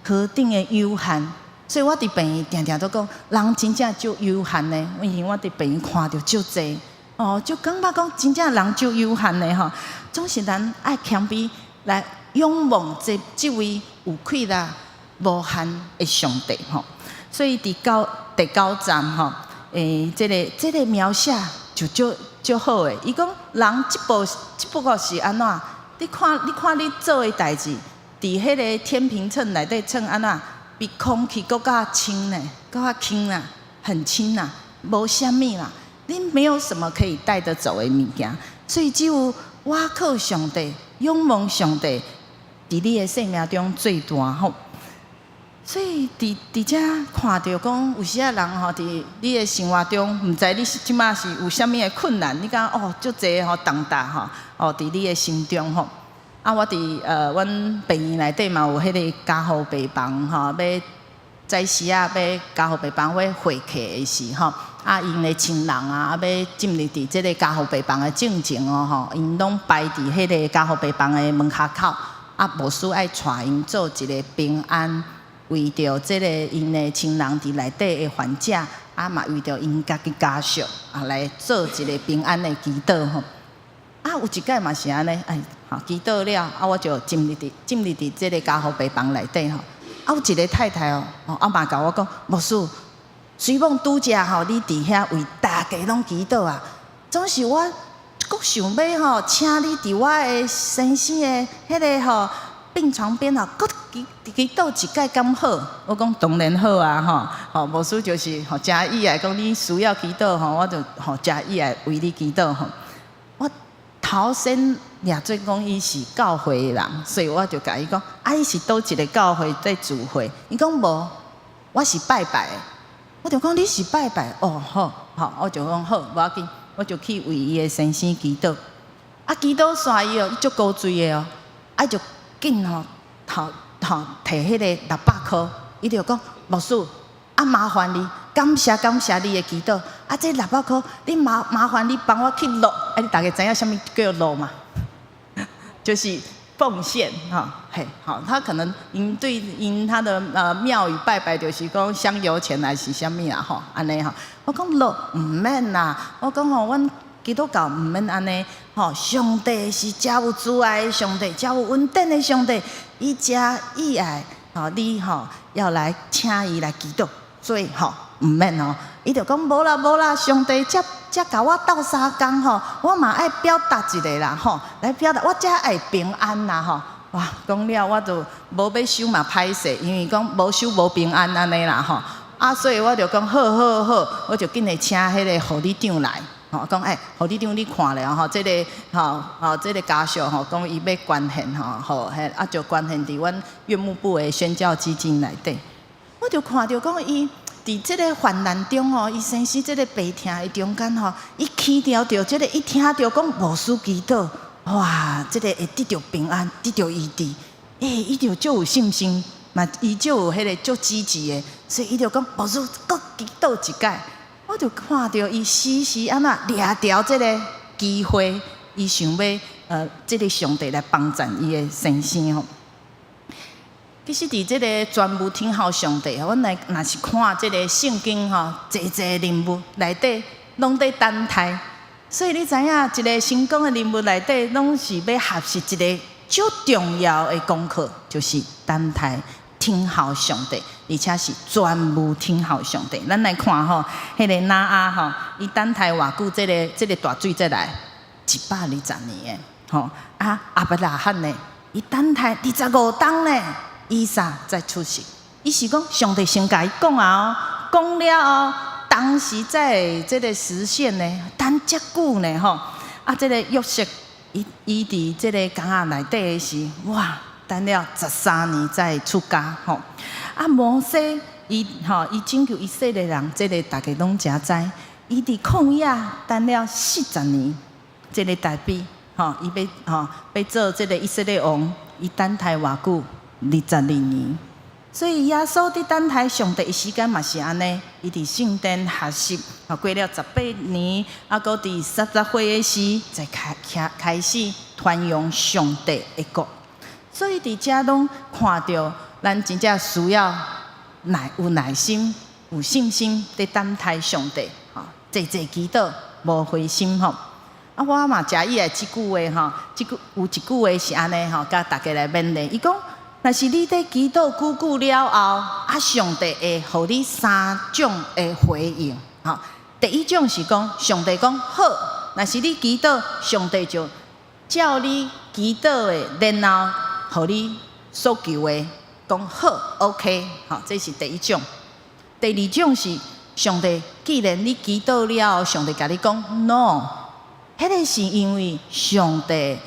何等的有限。所以我伫病院常都讲，人真正就有限的，因为我伫病院看到足济就感觉讲真正人就有限的总是咱爱谦卑来仰望这位有气力无限的上帝所以第9站这个描写就足好诶。伊讲人这步个是安怎？你看你做诶代志，伫迄个天平秤内底称安怎？比空气更加轻呢，更加轻啦，很轻啦，无啥物啦。你没有什么可以带得走的物件，所以只有我靠上帝，仰望上帝，伫你的生命中最大所以伫遮看到讲，有时啊人伫你的生活中，毋知你即马是有啥物的困难，你讲足济重大伫你的心中我伫阮病院内底嘛有迄个家护病房要早时要家护病房要会客的时因的亲人要进入伫即个家护病房的进前因拢排伫迄个家护病房的门口口无需爱带因做一个平安。为着即个因的亲人伫内底的患者，嘛为着因家己家属来做一个平安的祈祷有一摆嘛是安尼，祈祷了我就进入伫即个家护病房内底有一个太太嘛甲我讲，牧师，随便拄则你伫遐为大家拢祈祷总是我阁想要请你伫我的先生的迄个病床边阁祈祷一摆敢好？我讲当然好牧师就是诚意来讲，你需要祈祷我就诚意来为你祈祷我头先掠做讲伊是教会的人，所以我就甲伊讲，伊是倒一个教会在聚会？伊讲无，我是拜拜的。我就讲你是拜拜，哦好，我就讲好，无要紧，我就去为伊的先生祈祷。祈祷煞伊哦，伊足高追的哦，就紧摕摕迄个600块，伊就讲牧师，麻烦你，感谢你的祈祷。这600块，你麻烦你帮我去落。你大家知影什么叫落嘛？就是奉献他可能因他的庙宇拜拜就是讲香油钱还是什么啦安尼我讲落唔免啦，我讲阮基督教唔免安尼上帝是真有慈爱的上帝，真有恩典的上帝，伊真意爱你要来请伊来祈祷，所以唔免伊就讲无啦，上帝才甲我斗3工我嘛爱表达一下啦来表达我才会平安啦哇，讲了我就无要收嘛歹势，因为讲无收无平安安尼啦所以我就讲好，我就紧来请迄个护理长来讲护理长你看了这个这个家属讲伊要捐献就捐献伫阮院牧部的宣教基金内底，我就看到讲伊。伫这个患难中伊先生这个病痛的中间伊起条着这个，伊听到讲牧师祈祷，哇，这个会得到平安，得到医治，伊就足有信心，嘛，伊就有迄个足积极的，所以伊就讲牧师搁祈祷一届，我就看到伊时安那掠条这个机会，伊想要这个上帝来帮助伊的先生其实伫这个全部听候上帝，阮来若是看这个圣经侪人物内底拢在等待，所以你知影一个成功的人物内底，拢是要学习一个最重要的功课，就是等待听候上帝，而且是全部听候上帝。咱来看迄个拿阿伊等待偌久，这个大水再来120年的阿伯拉罕呢，伊等待25冬呢。以撒再出世，伊是讲上帝先甲伊讲讲了当时在这个实现呢，等遮久呢这个约瑟伊伫这个缸仔内底的时，哇，等了13年才出家摩西伊拯救以色列人，这个大家拢诚知，伊伫旷野等了40年，这个代表伊要做这个以色列王，伊等待偌久。22年，所以耶稣伫等待上帝的时间嘛是安尼，伊伫圣殿学习，过了18年，搁伫30岁的时，才开始传扬上帝的国。所以伫遮拢看到，咱真正需要有耐心、有信心伫等待上帝，坐祈祷，无灰心我嘛诚意爱即句话有一句话是安尼甲大家来勉励，伊讲。若是你在祈祷久了后，上帝会予你3种的回应。第一种是讲，上帝讲好，若是你祈祷，上帝就照你祈祷的，然后予你所求的讲好 ，OK， 这是第一种。第二种是上帝，既然你祈祷了，上帝甲你讲 no， 迄个是因为上帝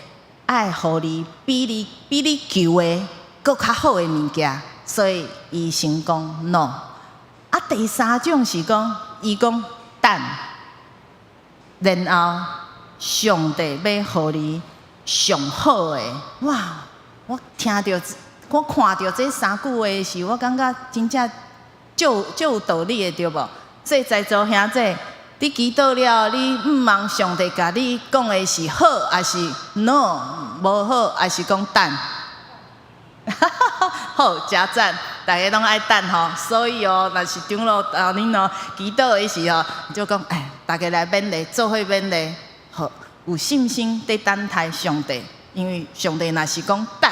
爱予你比你求的。搁较好的物件，所以伊先讲 no。第三种是讲，伊讲等，然后上帝要予你上好的。哇！我看到这3句话的时，我感觉真正就有道理的，对无？所以在座兄弟，你祈祷了，你毋望上帝甲你讲的是好，还是 no？ 无好，还是讲等？好，真赞！大家拢爱等所以若是长老恁祈祷的时就讲大家来勉励，做伙勉励，好有信心在等待上帝，因为上帝若是讲等，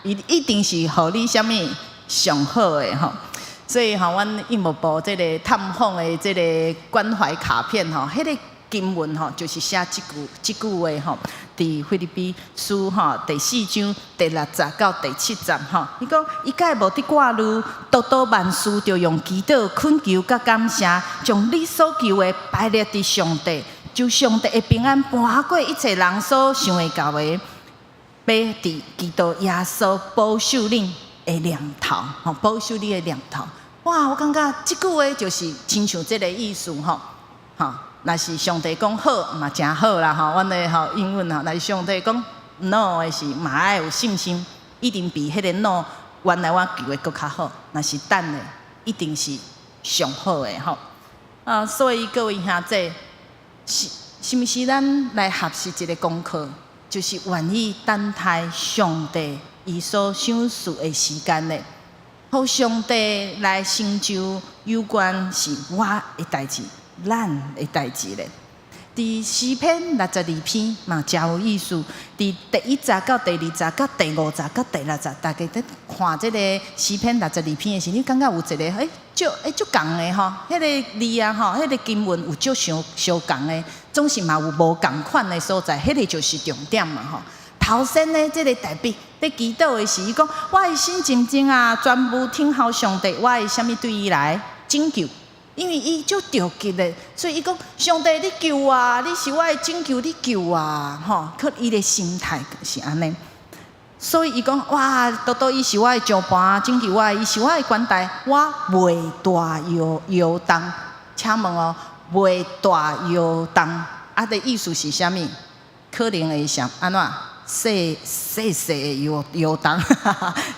伊一定是予你什么上好的所以阮义务部这个探访的这个关怀卡片迄个经文就是写即句话伫腓立比书第4章第60到第70伊讲伊甲无伫挂虑，多万事就用祈祷、恳求甲感谢，将你所求的摆列伫上帝就上帝的平安搬过一切人所想会到的，要伫基督耶稣保守恁的念头，吼，保守你的念头。哇，我感觉即句话就是亲像这个意思，吼，吼，若是上帝讲好，嘛真好啦，吼，阮的吼英文吼，若是上帝讲 no 的是，嘛爱有信心，一定比迄个 no 原来我求的搁较好。若是等的，一定是上好的，吼。所以各位兄弟，是毋是咱来学习一个功课，就是愿意等待上帝伊所想事的时间呢？互上帝来成就有关是我的代志，咱的代志咧。伫诗篇62篇嘛，真有意思。伫第1节到第2节到第5节到第6节，大家在看这个诗篇62篇的时候，你感觉有一个足共的吼，迄个字啊吼，迄个经文有足相共的，总是嘛有无共款的所在，迄个就是重点嘛吼。头先呢，这个大笔在祈祷的时，伊讲我的心静静啊，全部听候上帝，我会啥物对伊来拯救。因为伊足着急的，所以伊讲上帝你救我，你是我的拯救，你救我，吼，可伊的心态是安尼。所以伊讲哇，多伊是我的上伴，拯救我，伊是我的关带，我袂大摇动。请问哦，袂大摇动，啊的意思是啥物？可能会想安怎？细的摇动，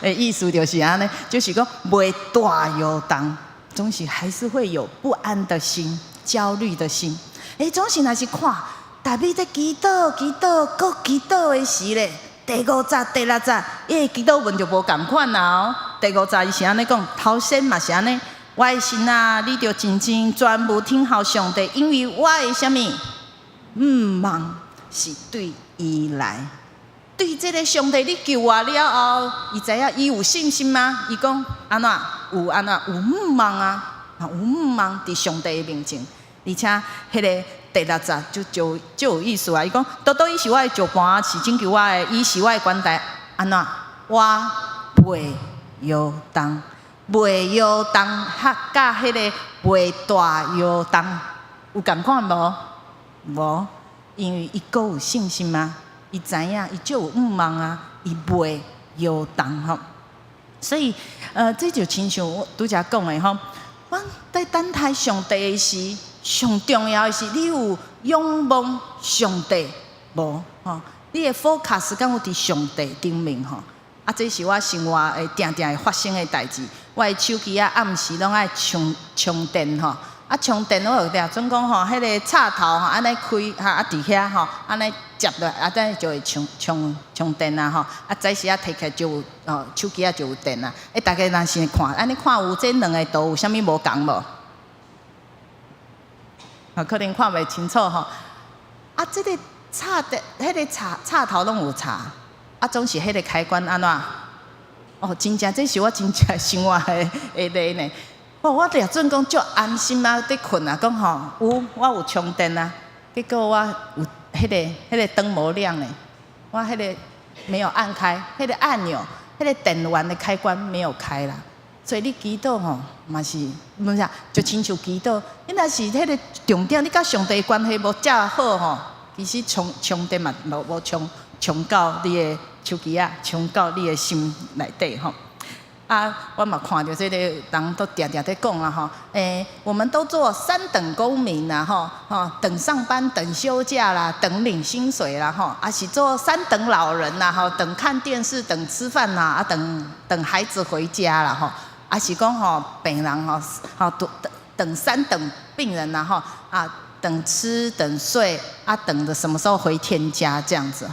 的意思就是安尼，就是讲袂大摇动。总是还是会有不安的心、焦虑的心。总是若是看大卫在祈祷、搁祈祷的时咧，第5节、第6节，伊的祈祷文就无共款啦。第5节伊是安尼讲，头先嘛是安尼，我的心啊，你着真正全部听候上帝，因为我的啥物望是对伊来。对这个上帝，你救我了后，伊知影伊有信心吗？伊讲安怎有安怎有望啊，有望伫上帝的面前，而且迄个第6节就有意思啊。伊讲多伊是我的上伴，是拯救我的，伊是我的关带，安怎我袂摇动，袂摇动，甲迄个袂大摇动有共款无？无，因为伊够有信心吗？伊知影，伊就有望啊，伊袂摇动吼。所以，这就亲像我拄则讲的吼，我在等待上帝的时，上重要的是你有仰望上帝无吼？你的 focus 敢有伫上帝顶面吼？啊，这是我生活会定会发生的代志。我的手机啊，暗时拢爱充电吼。啊，充电我有定准讲吼，迄个插头吼，安尼开哈，啊伫遐吼，安尼接落，啊等就会充电啊吼，啊早时啊摕起来就有手机啊就有电啊。大家若是看，安尼看有这两个图有啥物无共无？可能看袂清楚吼。啊，这个插电，迄个插头拢有插，啊总是迄个开关安怎？真正这是我真正生活的例呢。我掠准讲足安心啊，伫困啊，讲吼我有充电啊，结果我有迄个灯无亮呢，我迄个没有按开，迄个按钮，迄个电源的开关没有开啦，所以你祈祷吼嘛是，唔是就亲像祈祷，你若是迄个重点，你甲上帝关系无遮好吼，其实充电嘛无充到你的手机啊，充到你的心内底吼。我嘛看到这个人都常常在讲啊吼，我们都做3等公民啦吼，等上班、等休假啦、等领薪水啦吼，是做3等老人啦吼，等看电视、等吃饭啦，等孩子回家啦吼，是讲吼病人吼，等3等病人啦吼，等吃、等睡，等着什么时候回天家这样子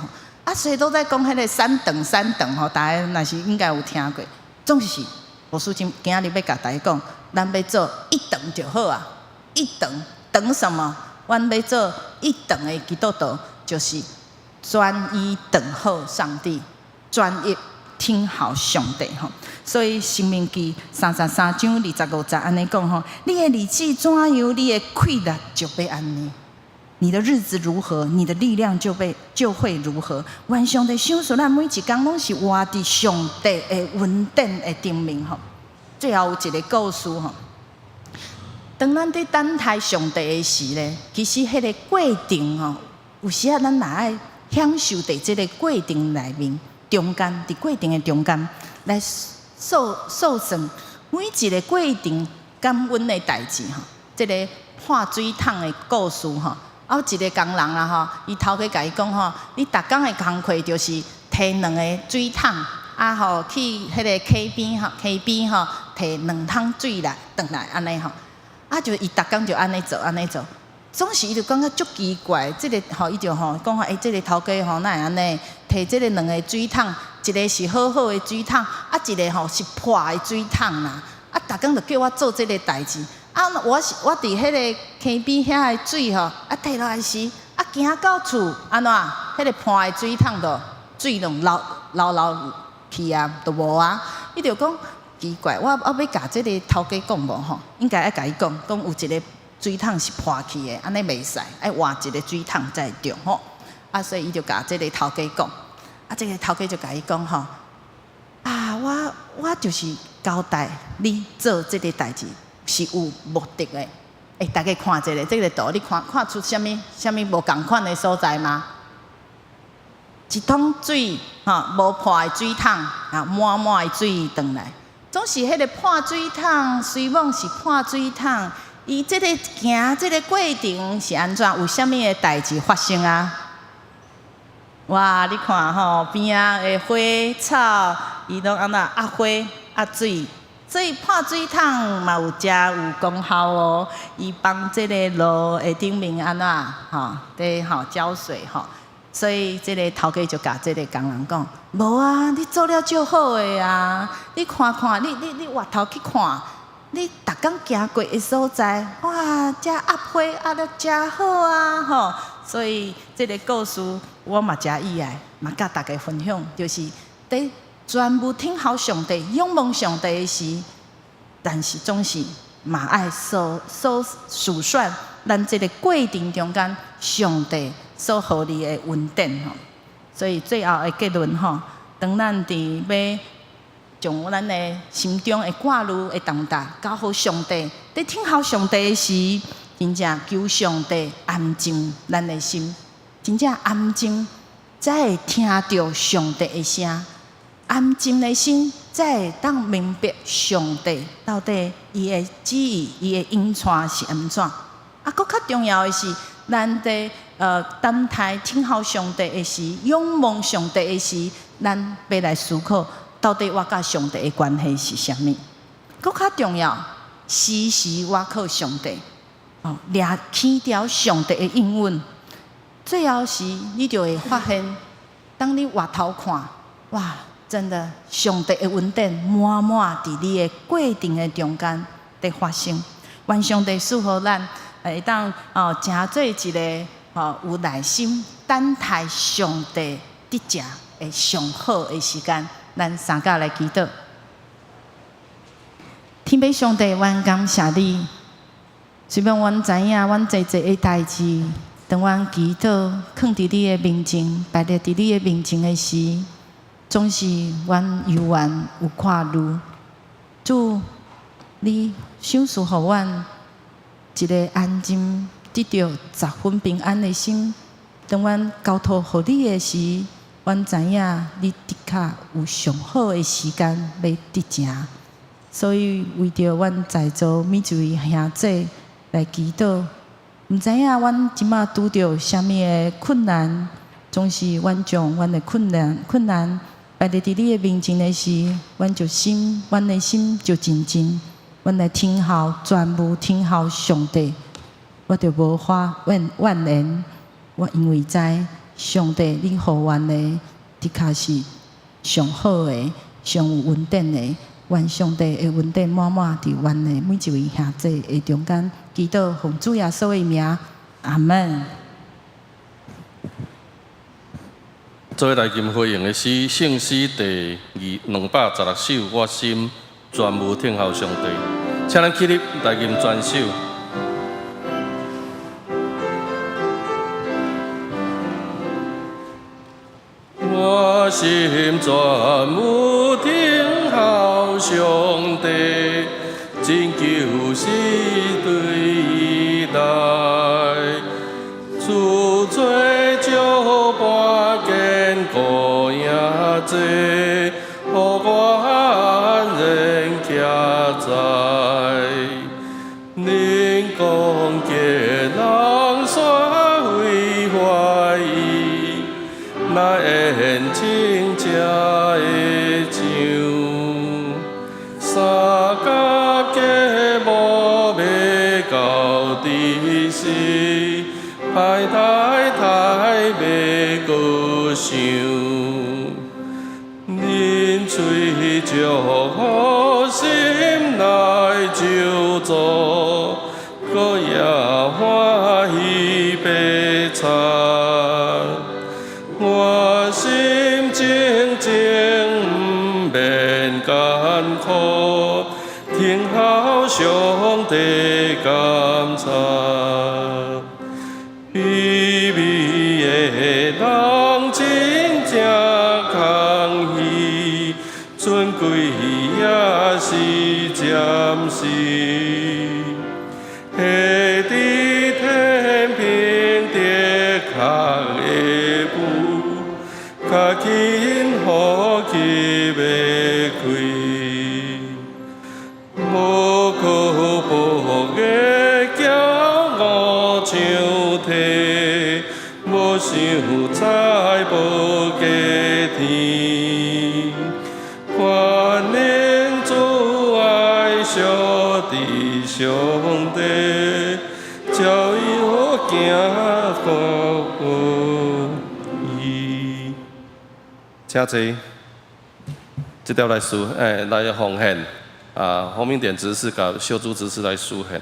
吼，所以都在讲迄个3等吼，大家若是应该有听过。总是，我苏今日要甲大家讲，咱要做1等就好啊。1等什么？阮要做1等的基督徒，就是专一等候上帝，专一听候上帝吼。所以《申命记》33章25节安尼讲吼，你的日子怎样，你的气力就要安尼。你的日子如何，你的力量就会如何。愿上帝想说，咱每一天拢是活伫上帝的恩典的顶面吼。最后有一个故事吼，当咱伫等待上帝的时咧，其实迄个过程吼，有时啊，咱也爱享受伫即个过程内面中间，伫过程的中间来数算每一个过程感恩的代志吼。即个破水桶的故事吼，啊，有一个工人啦吼，伊头家甲伊讲吼，你逐工的工课就是摕2个水桶，啊吼去迄个溪边吼，摕2桶水来转来安尼吼。啊，就伊逐工就安尼做，总是伊就感觉足奇怪。即个吼，伊就吼讲话，即个头家吼，哪会安尼？摕即个2个水桶，一个是好好的水桶，啊，一个吼是破的水桶啦。啊，逐工就叫我做即个代志。啊，我伫迄个溪边遐的水吼，啊，摕落来时，啊，行到厝安怎？迄个破的水桶都水拢流去啊，都无啊。伊就讲。奇怪，我要甲即个头家讲无吼，应该爱甲伊讲有一个水桶是破去的，安尼袂使，爱换一个水桶才会对吼。啊，所以伊就甲即个头家讲，啊，即个头家就甲伊讲吼，啊，我就是交代你做即个代志是有目的的。大家看一下，即个图，你看出啥物无共款的所在吗？一桶水吼，无破的水桶，啊，满的水转来。总是迄个破水桶，虽望是破水桶，伊即个行即个过程是安怎？有啥物个代志发生啊？哇！你看吼，边仔的花草，伊拢安那压花压水，所以破水桶嘛有有功效哦。伊帮即个路的顶面安怎吼，浇水吼。所以，即个头家就甲即个工人讲：无啊，你做了足好诶啊！你看看，你回头去看，你逐工行过的所在，哇，遮压花压得真好啊！吼，所以即个故事我嘛真意爱，嘛甲大家分享，就是伫全部听候上帝、仰望上帝的时，但是总是嘛爱数算咱即个过程中间，上帝所互你的恩典吼。所以最后的结论吼，当咱伫要将咱的心中的挂虑的重担交互上帝，伫听候上帝的时，真正求上帝安静咱的心，真正安静，才会听到上帝的声。安静的心，才会当明白上帝到底伊的旨意、伊的引带是安怎。搁较重要的是，咱伫等待听候上帝的时，仰望上帝的时，咱要来思考，到底我甲上帝的关系是啥物？搁较重要，时时我靠上帝，掠起条上帝的应允。最后时，你就会发现，当你回头看，哇！真的，上帝的恩典满满伫你的过程的中间在发生。愿上帝赐予咱会当真做一个有耐心等待上帝得食的上好的时间。咱三甲来祈祷。天父上帝，阮感谢你。虽然阮知影，阮济的代志，当阮祈祷放伫你的面前，摆伫你的面前的时，总是阮犹原有看虑。主，你赏赐予阮一个安静、得到10分平安的心。当阮交托予你的时，阮知影你的确有上好的时间要得食。所以为着阮在座每一位兄弟来祈祷，毋知影阮即马拄着啥物的困难，总是阮将阮的困难摆伫你的面前的时，阮的心就真，阮来听候，全部听候上帝，我就无法怨言。我因为知上帝你予阮的，的确是上好的、上有恩典的。愿上帝的恩典满满伫阮的每一位兄弟的中间，祈祷奉主耶稣的名，阿门。做来金回应的诗，圣诗第216首，我心全无听候上帝。请咱起立来金全首。我心全无听候上帝，真求是对。济，予我人徛在。恁讲嘅人煞为怀疑，哪会真正会上？三角嘅无要到底时，歹要搁想。恁嘴祝福心内就做，搁也欢喜白菜。我心静静不免艰苦，听候上帝监察。卑微的人真正空虚，尊贵也是暂时。下伫天平的壳的布，较紧予去要开。无可薄的骄傲像体，无想再无加添。愿恁主爱小弟兄弟，教育我行福义。请坐，这条来来奉献。洪明典执事甲秀珠执事来书献。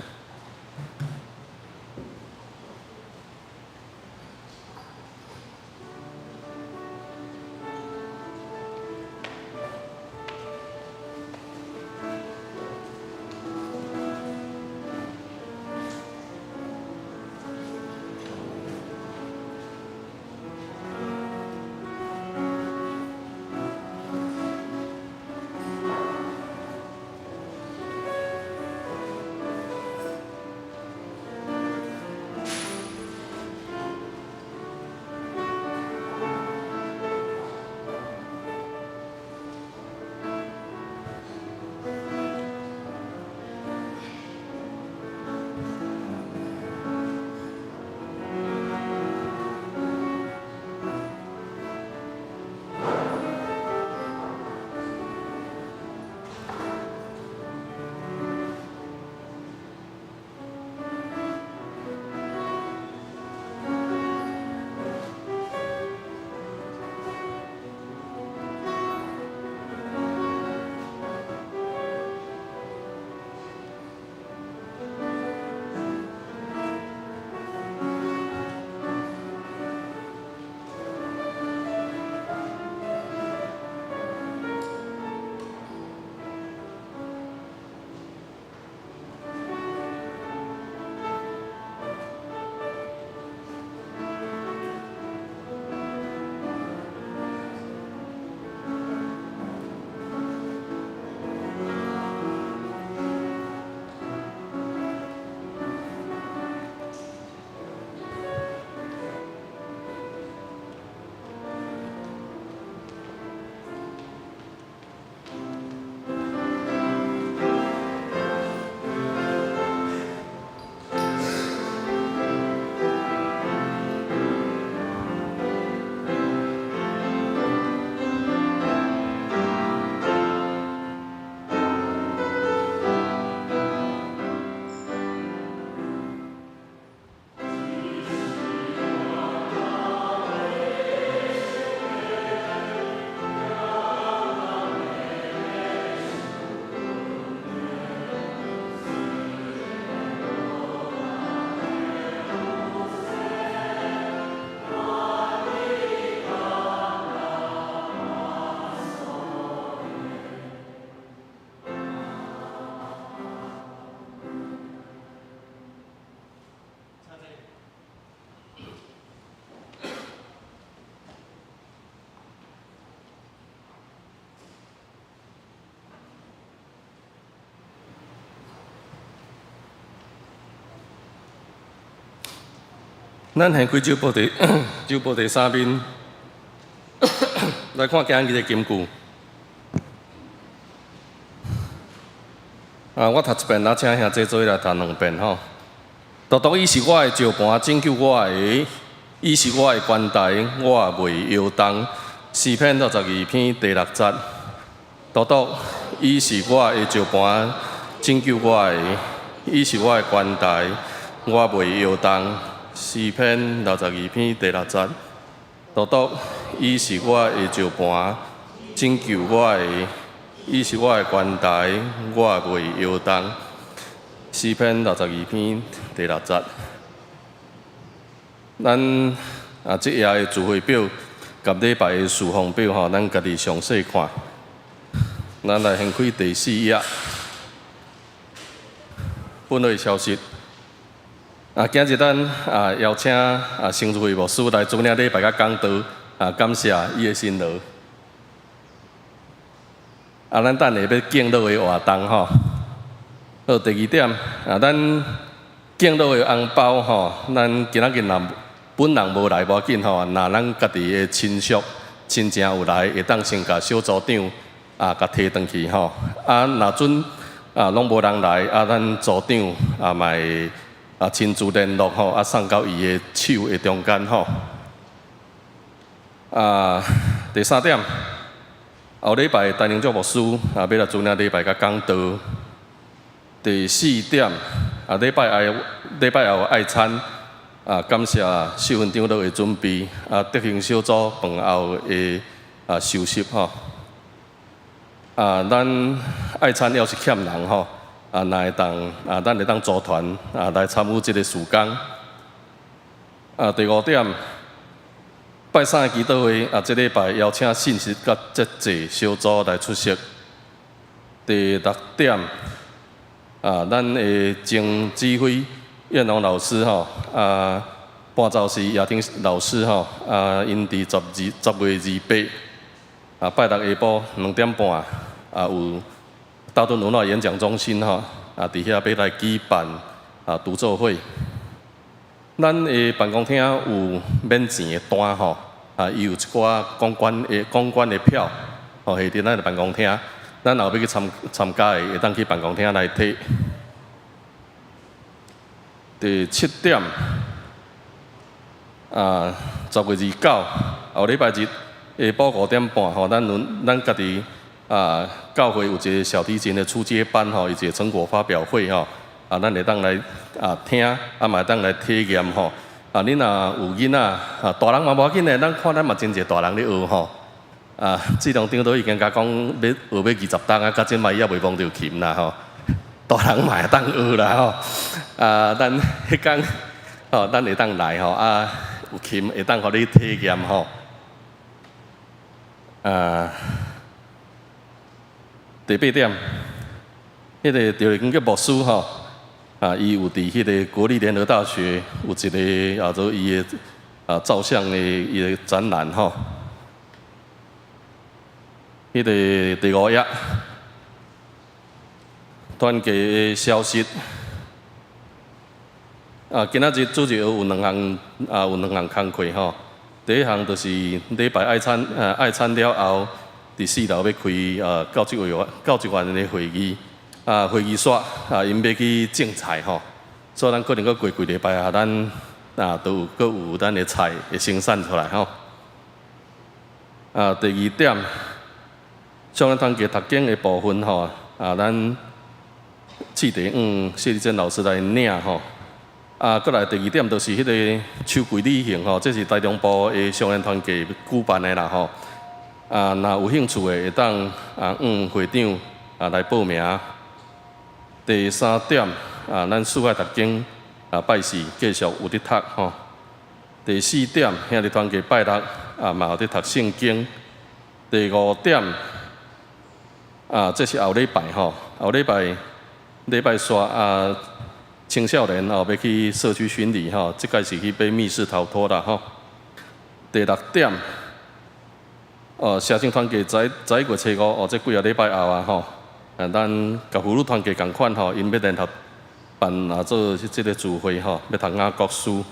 咱现开酒报第酒报第3面，来看今日的金句。我读一遍，请兄弟做来读2遍吼。独独伊是我的石盘，拯救我的；伊是我的关台，我袂摇动。诗篇62篇第6节。独独伊是我的石盘，拯救我的；伊是我的关台，我袂摇动。诗篇62篇第6节。独独伊是我的石盘，拯救我的；伊是我的关台，我袂摇动。诗篇62篇第6节。咱这夜的聚会表，甲礼拜的事项表吼，咱家己详细看。咱来先开第4页，本日消息。今日咱邀请新会牧师来主领礼拜甲讲道，感谢伊的辛劳。咱等下要敬老的活动吼。好，第2点，咱敬老的红包吼，咱今仔日若本人无来无要紧吼，若咱家己的亲属、亲情有来，会当先甲小组长甲摕转去吼。若准拢无人来，咱组长嘛会亲自联络吼，送到伊的手的中间吼。第3点，后礼拜台灵教牧师要来主领礼拜甲讲道。第4点，礼拜后爱餐，感谢4分长都会准备，德行小组饭后的收拾吼。咱爱餐要是欠人吼，那会当咱会当组团来参与这个事工。第5点，拜3的祈祷会这礼拜邀请信息甲节制小组来出席。第6点。咱的总指挥燕龙老师吼，伴奏是叶挺老师吼，因伫10月28，拜六下晡2点半，有大墩文化演讲中心吼，伫遐要来举办独奏会。咱的办公厅有免钱的单吼，伊有一寡公关的票，吼，下伫咱的办公厅。咱后要去参加的，会当去办公厅来摕。第7点，10月29，后礼拜日下晡5点半，吼，咱家己教会有一个小提琴的初阶班吼，一个成果发表会吼，咱会当来听，嘛会当来体验吼。恁若有囡仔，大人嘛无要紧的，咱看咱嘛真侪大人咧学吼。志良长都已经甲讲要学要20档甲即摆也袂忘着琴啦吼，大人嘛会当学啦吼。咱迄天吼，咱会当来吼，有琴会当互你体验吼。第8点，迄个赵立根个牧师吼，伊有伫迄个国立联合大学有一个叫做伊的照相的伊个展览吼。迄个第5页，团结的消息。今仔日主要有2项工课吼。第1项就是礼拜爱餐了后，伫4楼要开教职员的会议。会议煞因要去种菜吼，所以咱可能搁过几礼拜咱都有咱的菜会生产出来吼。第2点。上咱团结读经的部分吼，咱次第谢立珍老师来领吼。过来第2点就是迄个秋季旅行吼，这是台中部的上咱团结举办的啦吼。若有兴趣的会当会长来报名。第3点咱四爱读经拜4继续有伫读吼。第4点兄弟团结拜6嘛有伫读圣经。第5点。这是后礼拜吼，后礼拜3青少年要去社区巡礼吼，即个是去买密室逃脱啦吼。第6点，社青团结在月初5这几个礼拜后吼，咱甲妇女团结共款吼，因要联合办做即个聚会吼，要读雅各书。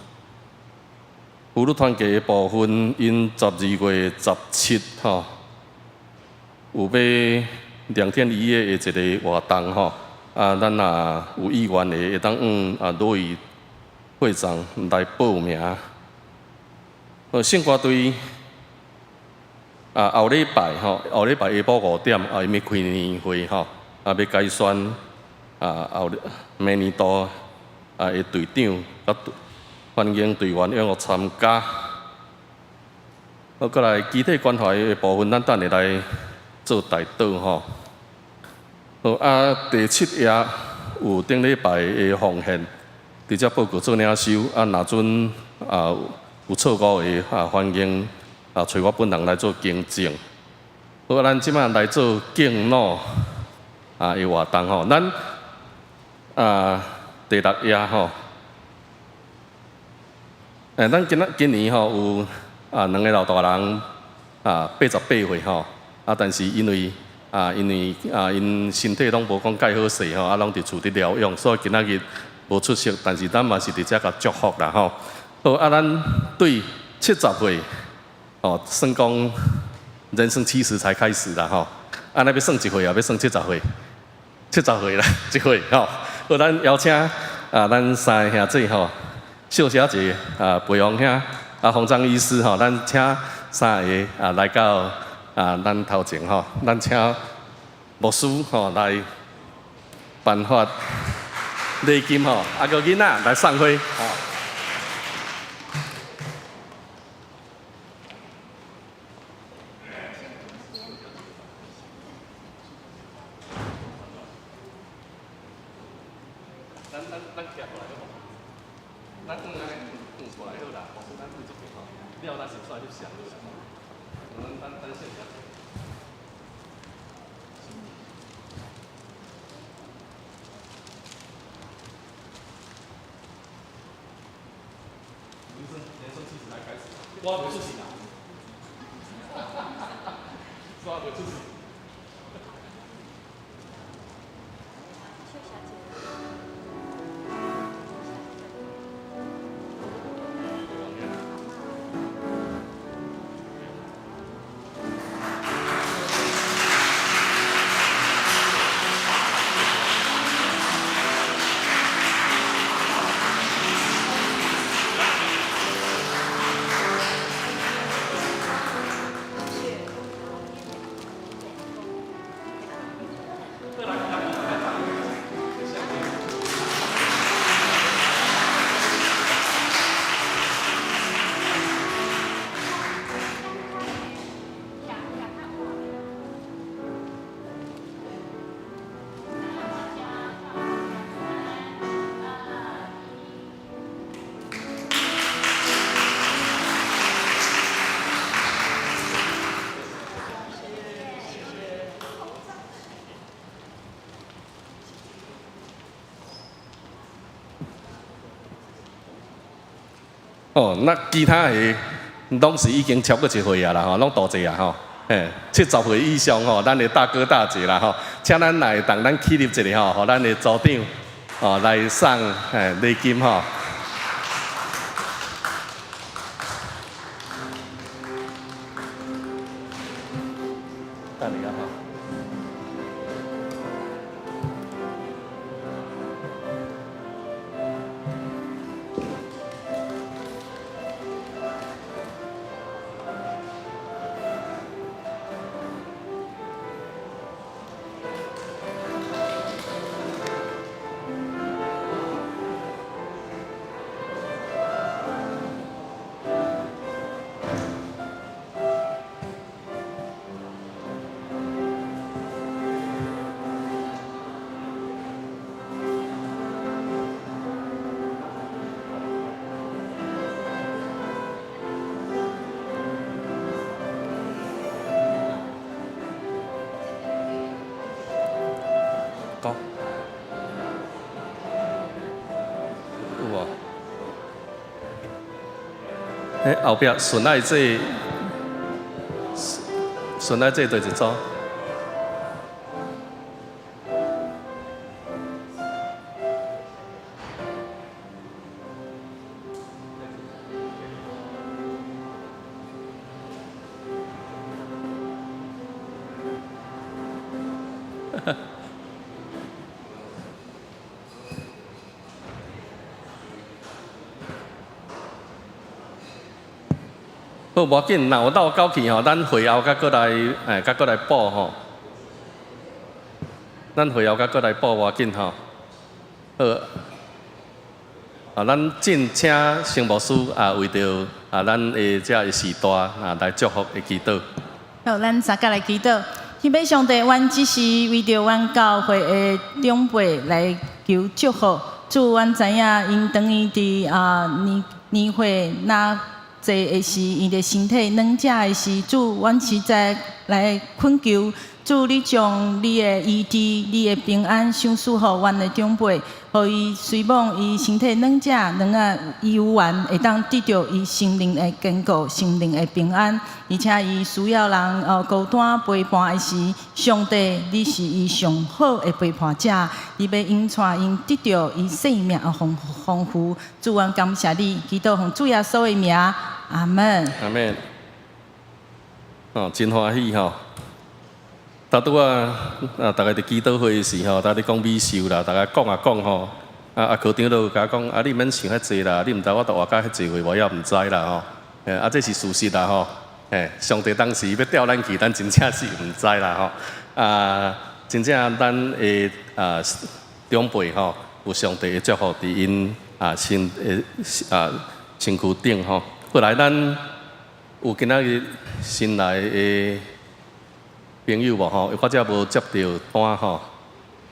妇女团契的部分，因12月17吼，有要2天1夜的一个活动吼，咱若有意愿的，会当落去会场来报名。圣歌队后礼拜下晡5点因要开年会吼，要改选明年度的队长甲欢迎队员踊跃参加。过来集体关怀的部分，咱等下来做带导吼。第7页有顶礼拜的奉献，伫只报告做领袖。若准有错误的欢迎找我本人来做更正。好，咱即摆来做敬老的活动吼。咱第6页吼，咱今年吼有2个老大人88岁吼，但是因为因身体拢无讲介好势吼，拢伫厝伫疗养，所以今仔日无出席。但是咱嘛是伫遮甲祝福啦吼。好，咱对70岁算讲人生70才开始啦吼。那要算一岁要算70岁，70岁啦，一岁吼。好，咱邀请咱3个兄弟吼，秀小姐培阳兄洪章医师吼，咱请3个来到咱头前吼，咱请牧师吼来颁发礼金吼，个囡仔来送花吼。咱徛过来好无？咱过来好啦，牧师咱对这边吼，了咱先煞翕相落啦。咱先下。人生70才开始，我未出世啦，我未出世。那其他的拢是已经超过1岁啊啦吼，拢大济啊吼，70岁以上吼，咱的大哥大姐啦吼，请咱来同咱起立一下吼，互咱的组长来送礼金吼。等一下吼。高，有无？后壁顺爱这对一组。好，无要紧，若有漏到去吼，咱会后甲过来，甲过来补吼。咱会后甲过来补无要紧吼。好，咱进请圣牧师为着咱的这时代来祝福的祈祷。好，咱三甲来祈祷。希望上帝，阮只是为着阮教会的长辈来求祝福。主，阮知影因当伊伫年会那坐的时，伊的身体软者的时，主，阮实在来恳求。主，你将你的医治、你的平安赏赐予阮的长辈，互伊随望伊身体软者软啊有缘，会当得到伊心灵的坚固、心灵的平安。而且伊需要人孤单陪伴的时，上帝，你是伊上好的陪伴者，你要引带因得到伊生命的丰富。主，阮感谢你，祈祷奉主耶稣的名，阿门。阿门。真欢喜吼！大拄大家伫祈祷会时吼，大家讲美秀啦，大家讲吼，科长都甲我讲，你免想遐济啦，你毋知我都活到遐济岁，我也毋知啦吼。这是事实啦吼。上帝当时要调咱去，咱真正是毋知啦吼。真正咱的长辈吼，有上帝的祝福伫因身躯顶吼。后来咱有今仔日新来的朋友无吼，或者无接到单吼，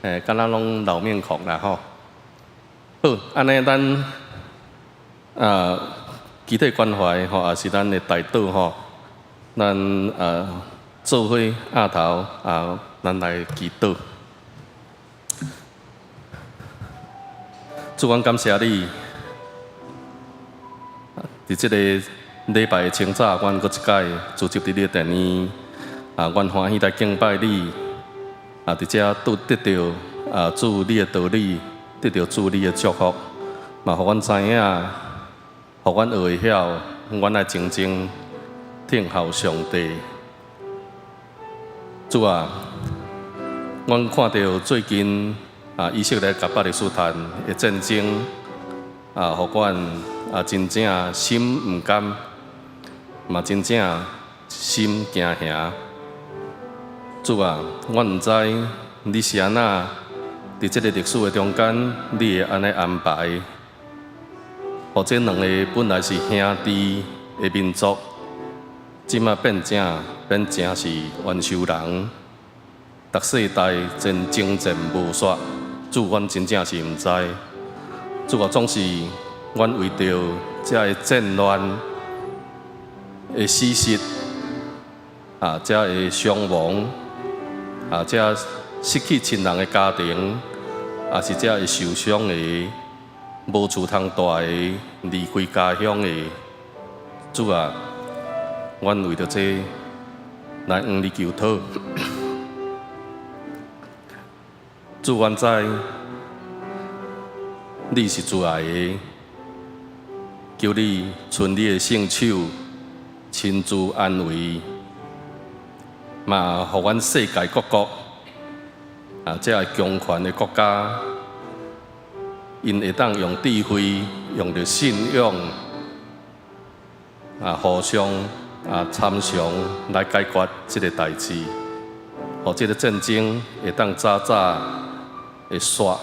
敢若拢老面孔啦吼。好，安尼咱集体关怀吼，也是咱的大道吼，咱做伙压头咱来祈祷。主，阮感谢你，伫即个礼拜的清早，阮搁一届组织伫你的殿里，阮欢喜来敬拜你，伫遮都得到主你的道理，得到主你的祝福，嘛，互阮知影，互阮会晓，阮来静静听候上帝。主啊，阮看到最近以色列甲巴勒斯坦的战争，互阮真正心毋甘，嘛真正心惊吓。主啊，阮毋知你是安那伫即个历史的中间，你会安尼安排，互这两个本来是兄弟的民族，即马变成是冤仇人，逐世代真征战无煞。主，阮真正是毋知。主啊，总是阮为着这个战乱的死失，这个伤亡，这失去亲人的家庭，是这个受伤的、无厝通住的、离开家乡的。主啊，阮为着这来向你求讨。主，阮知你是慈爱的，求你伸你的圣手，亲自安慰，嘛，互阮世界各国这个强权的国家，因会当用智慧、用着信仰，互相参详来解决这个代志，互这个战争会当早会煞，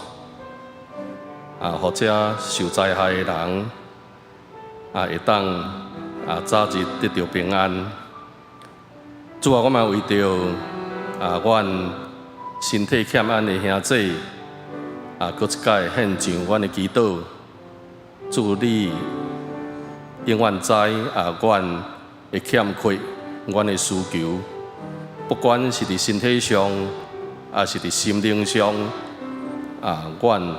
或者受灾害的人会当早日得到平安。主啊，我嘛为着阮身体欠安的兄弟，搁一届献上阮的祈祷。主，你永远知阮的欠缺，阮的需求，不管是伫身体上，是伫心灵上。阮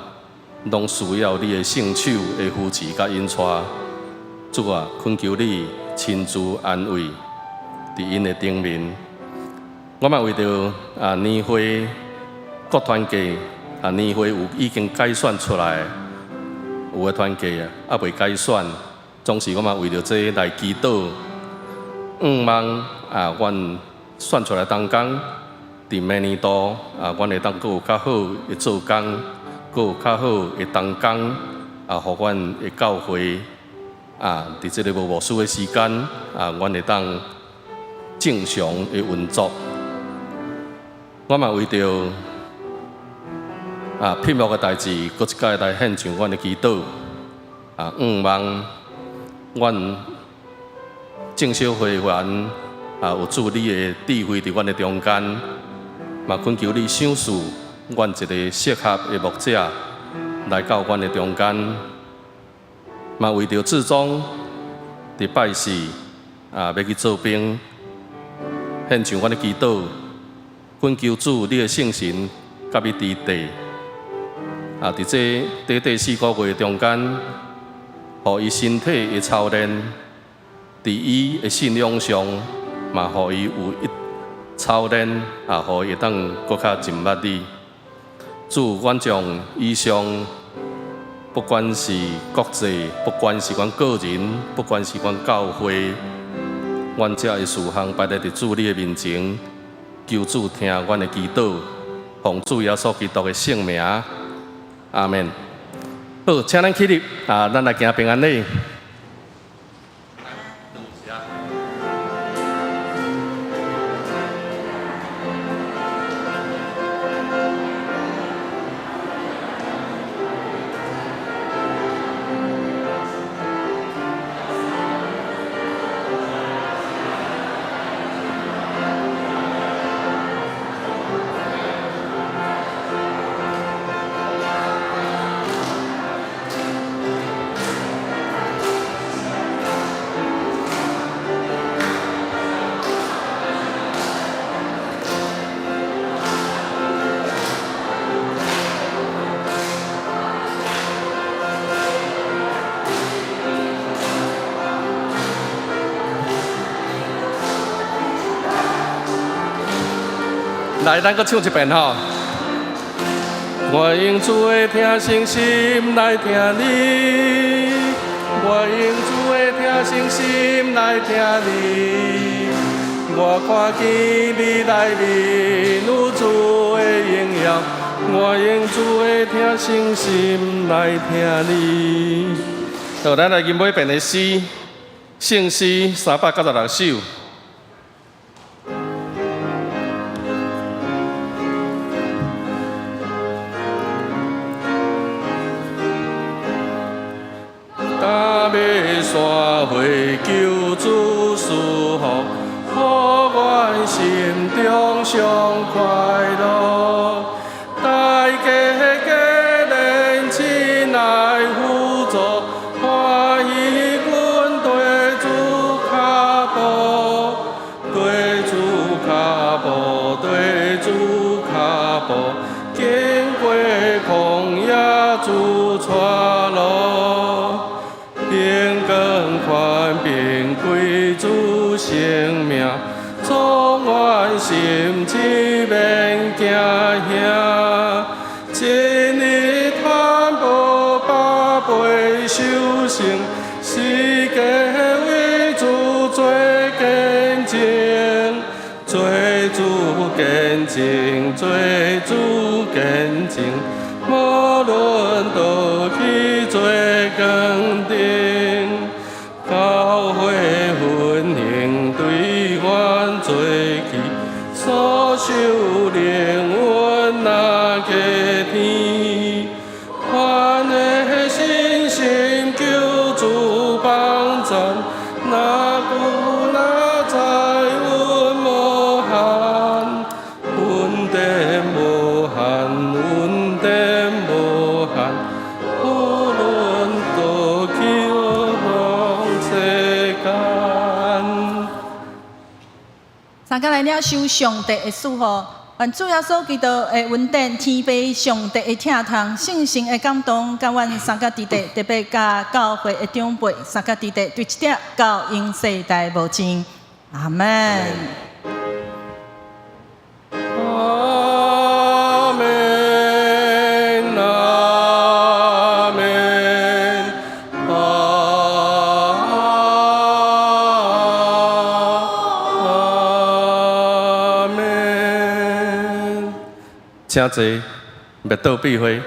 拢需要你的圣手的扶持甲引带。主啊，恳求你亲自安慰伫因的顶面。我嘛为着年会各团契年会有已经改选出来，有的团契未改选，总是我嘛为着这来祈祷。望阮选出来当工。伫明年度阮会当阁有较好的做工，阁有较好的同工，互阮的教会伫即个无牧师的时间阮会当正常的运作。我嘛为着屏幕的代志，搁一届来献上阮的祈祷。望阮正小会员有主你的智慧伫阮的中间，嘛恳求你赏赐阮一个适合的牧者来到阮的中间，嘛为着志忠伫拜四要去做兵，献上阮的祈祷，恳求主你的圣神甲伊伫地伫这短短4个月中间，互伊身体的操练，伫伊的信仰上，嘛互伊有一操练，互伊会当搁较真捌你。主，阮将以上，不管是国际，不管是阮个人，不管是阮教会，阮遮的事项摆在主你的面前，求主听阮的祈祷，奉主耶稣基督的圣名，阿门。好，请咱起立，咱来行平安礼。来，咱搁唱一遍吼。我用主的听心心来听你，我用主的听心心来听你。我看见你内面有主的荣耀，我用主的听心心来听你。好，咱来吟每遍的诗，圣诗396首。山会求主赐福，互阮心中上快乐。大家连亲来辅助，欢喜阮对主脚步，对主脚步，对主脚步，经过旷野主带路。平更宽平归主生命，总阮心只免惊吓。一日贪无百倍修成，世界为主做见证，做主见证，做主见证。无论倒去做工程，教会分行对阮做起，所受灵阮若加添，阮的信心求主帮助，若有若在阮无限，阮的无限，阮的无限，无论倒去往世间。参加来了受上帝的赐福，愿主耶稣基督的恩典、天父上帝的疼痛、圣神的感动，甲阮三甲弟弟，特别甲教会的长辈三甲弟弟，对一点到永世代无尽。阿门。阿门，阿门，阿门。请坐，灭道避讳。